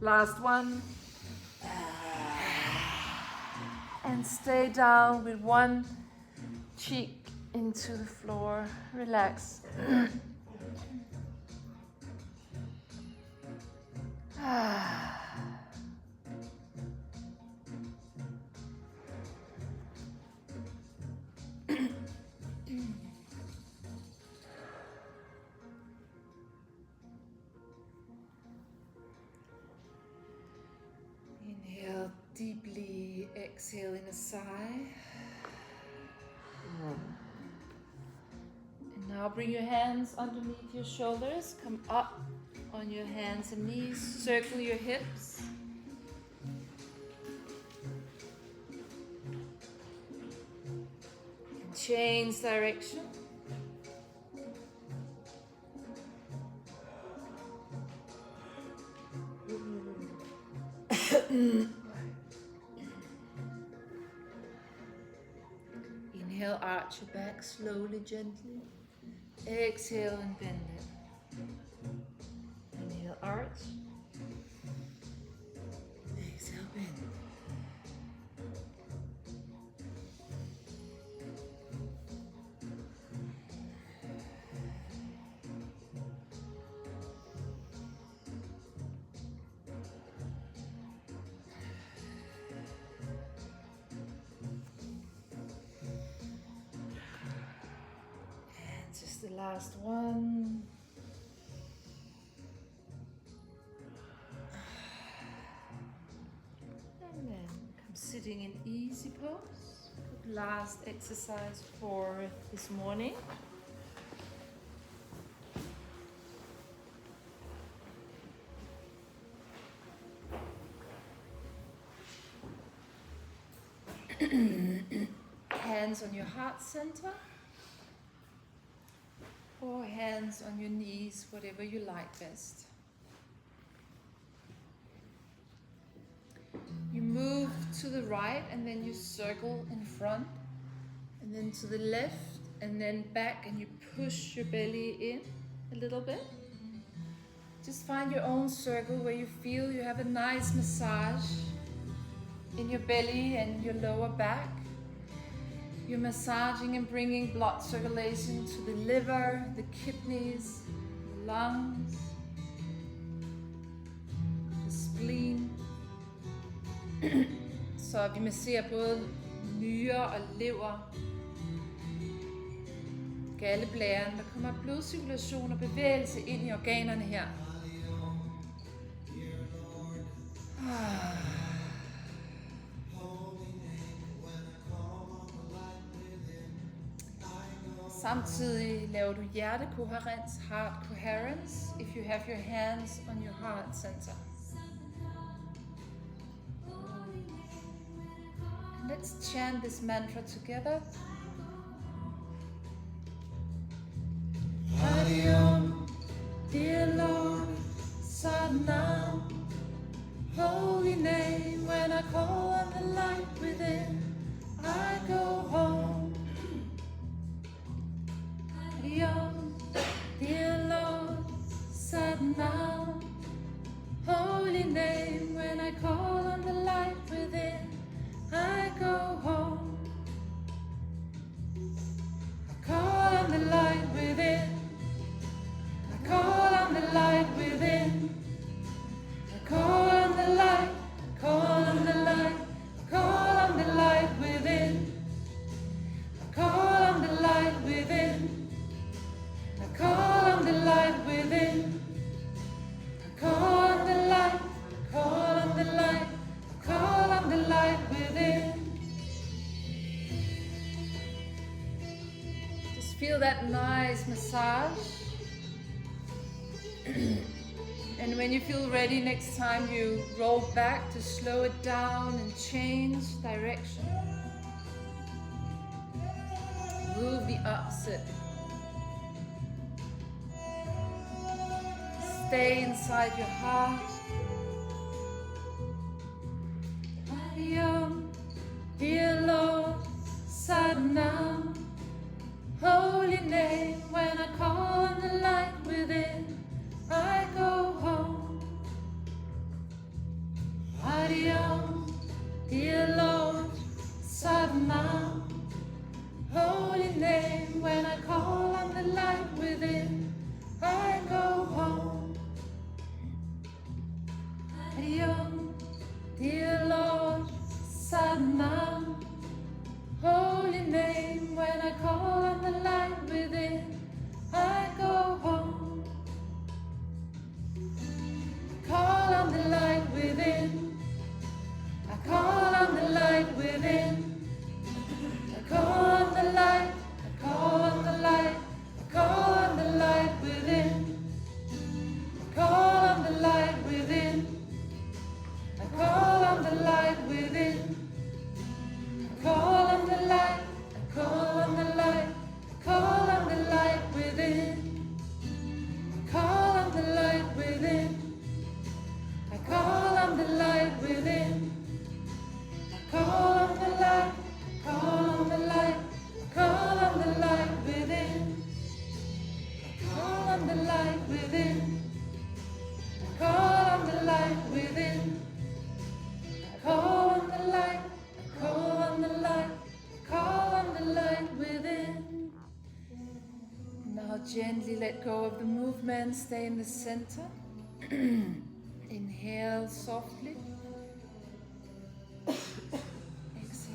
S1: Last one. And stay down with one cheek into the floor. Relax. Inhale deeply, exhale in a sigh. And now bring your hands underneath your shoulders. Come up on your hands and knees. Circle your hips. And change direction. Inhale, arch your back slowly, gently. Exhale and bend it. Inhale, arch. Exhale, bend. Just the last one. And then come sitting in easy pose. Good last exercise for this morning. Hands on your heart center. Or hands on your knees, whatever you like best. You move to the right and then you circle in front, and then to the left and then back, and you push your belly in a little bit. Just find your own circle where you feel you have a nice massage in your belly and your lower back. You're massaging and bringing blood circulation to the liver, the kidneys, the lungs, the spleen. Så vi masserer både nyrer og lever, galleblæren. Der kommer blodcirkulation og bevægelse ind i organerne her. Samtidig laver du hjertekoherens, heart coherence, if you have your hands on your heart center. And let's chant this mantra together. Hari Om, dear Lord, Sadnam, holy name, when I call on the light within, I go home. Dear Lord, Sadnam, holy name, when I call on the light within, I go home. I call on the light within, I call on the light within, I call on the light, call on the light, call on the light feel that nice massage. And when you feel ready, next time you roll back to slow it down and change direction. Move the opposite. Stay inside your heart. Hariom, dear Lord, Sadhana, holy name, when I call on the light within, I go home. Hariom, dear Lord, Sadhana, holy name, when I call on the light within, I go home. Hariom, dear Lord, Sadhana, holy name, when I call on the light within, I go home. Call on the light within, I call on the light within, I call on the light, I call on the light, I call on the light within, I call on the light within, I call on the light within, I call on the light, I call on the light, I call on the light within, I call on the light within, I call on the light within, I call on the light, I call on the light, I call on the light within, I call on the light within, I call on the light within, I call on the light, I call on the light, I call on the light within. Now gently let go of the movement, stay in the center. Inhale softly. Exhale.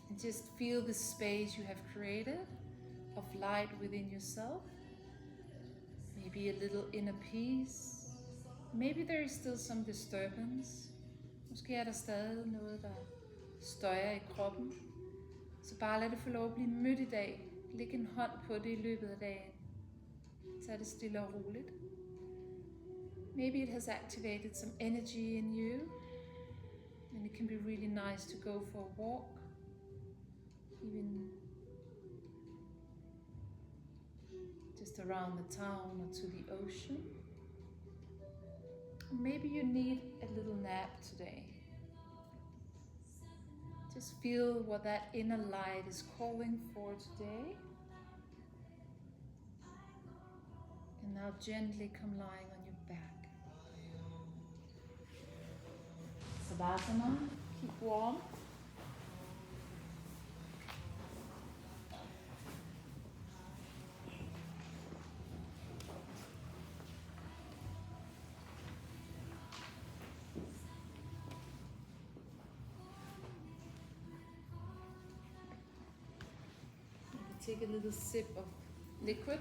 S1: And just feel the space you have created of light within yourself. Maybe a little inner peace. Maybe there is still some disturbance. Måske er der stadig noget, der støjer i kroppen. Så bare lad det få lov at blive mødt i dag. Læg en hånd på det i løbet af dagen. Tag det stille og roligt. Maybe it has activated some energy in you. And it can be really nice to go for a walk. Even just around the town or to the ocean. Maybe you need a little nap today. Just feel what that inner light is calling for today. And now gently come lying on your back. Savasana, keep warm. Take a little sip of liquid.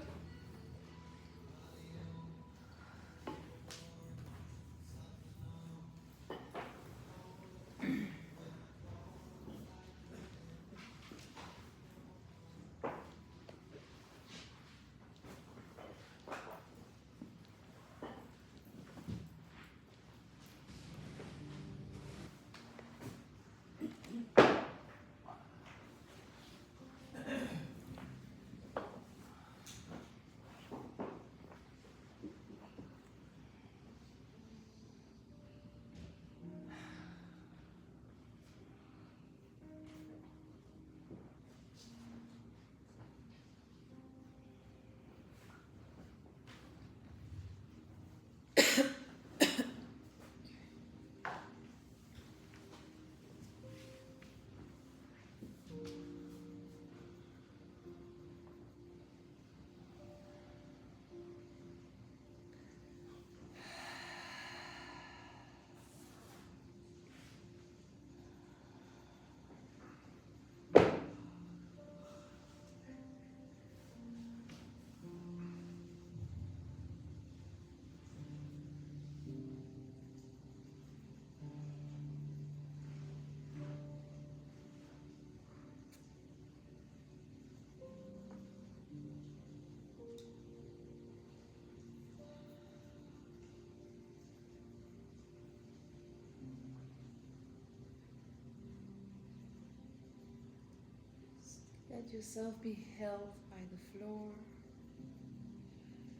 S1: Let yourself be held by the floor.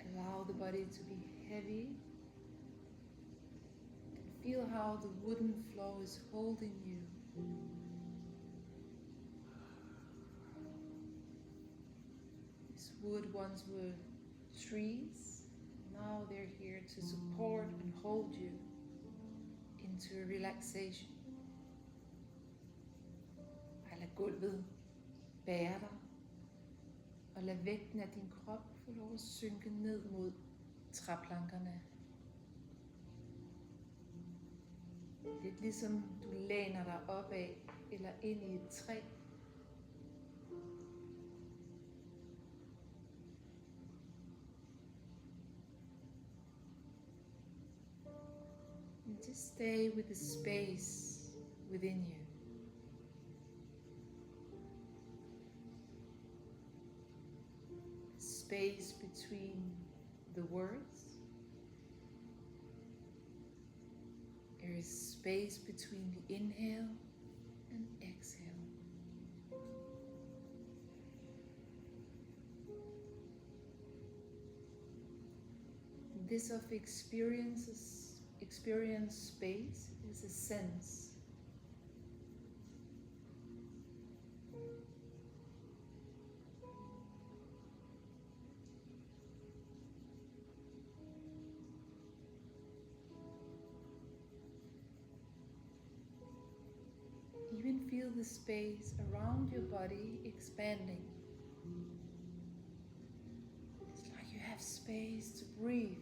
S1: Allow the body to be heavy. And feel how the wooden floor is holding you. This wood once were trees. Now they're here to support and hold you into a relaxation. Bare lad gulvet bære dig, og lad vægten af din krop få lov at synke ned mod træplankerne. Lidt ligesom du læner dig opad eller ind i et træ. And just stay with the space within you. Space between the words. There is space between the inhale and exhale. This of experience space is a sense. Even feel the space around your body expanding. It's like you have space to breathe.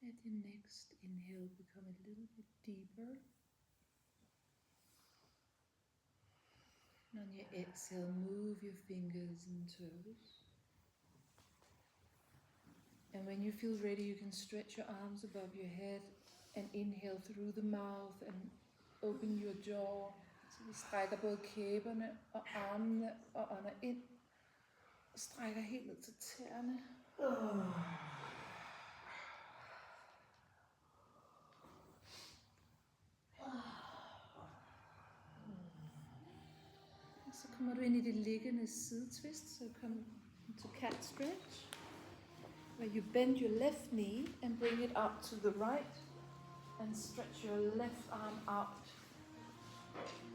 S1: Let your next inhale become a little bit deeper. And on your exhale, move your fingers and toes. And when you feel ready, you can stretch your arms above your head and inhale through the mouth and open your jaw. Så vi strækker både kæberne og armene og ånder ind. Og strækker helt ned til tæerne. Og så kommer du ind i det liggende sidetvist, så kom to cat stretch, where you bend your left knee and bring it up to the right and stretch your left arm out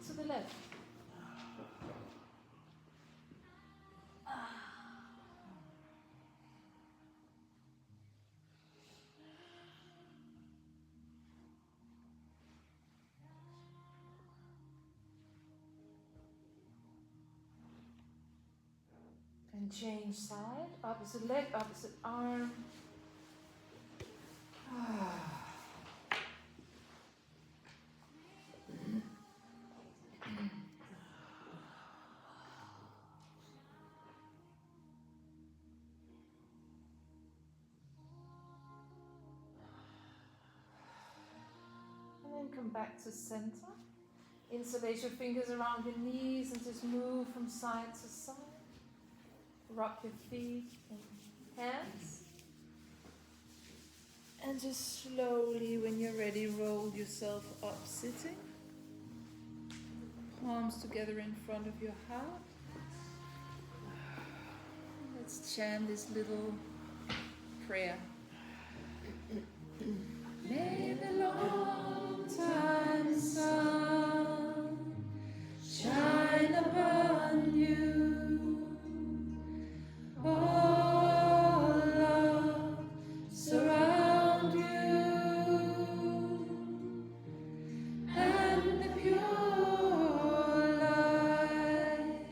S1: to the left. And change side, opposite leg, opposite arm. And then come back to center. Interlace your fingers around your knees and just move from side to side. Rock your feet and hands. And just slowly, when you're ready, roll yourself up sitting. Palms together in front of your heart. Let's chant this little prayer. May the long time sun shine upon you. All love surround you, and the pure light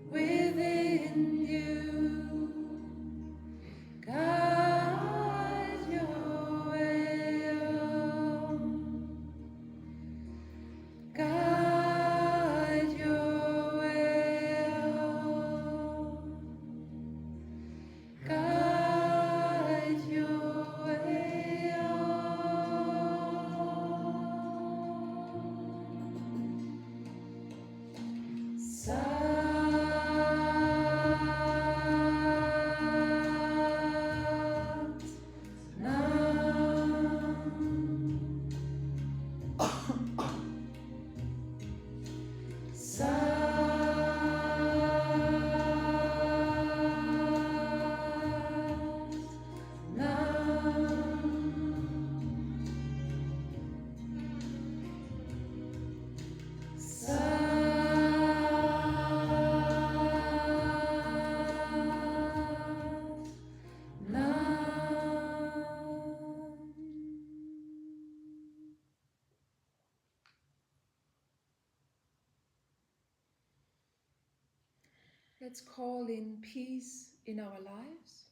S1: within you guide your way on. Guide your way on. Guide your way on. Sat Nam. Sat Let's call in peace in our lives,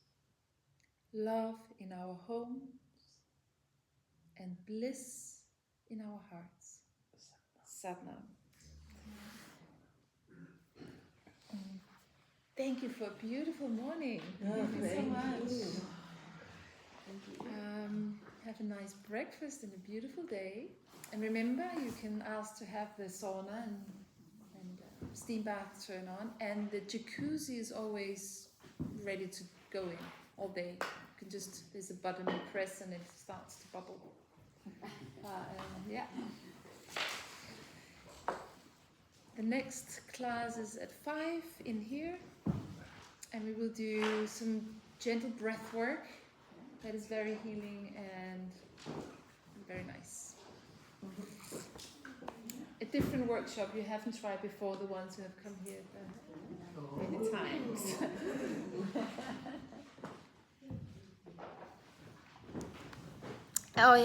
S1: love in our homes, and bliss in our hearts. Satnam. Thank you for a beautiful morning.
S3: Thank you so much.
S1: Have a nice breakfast and a beautiful day. And remember, you can ask to have the sauna and steam bath turn on, and the jacuzzi is always ready to go in all day. You can just, there's a button you press and it starts to bubble. Yeah. The next class is at 5 in here, and we will do some gentle breath work that is very healing and very nice. A different workshop you haven't tried before, the ones who have come here many times. Oh yeah.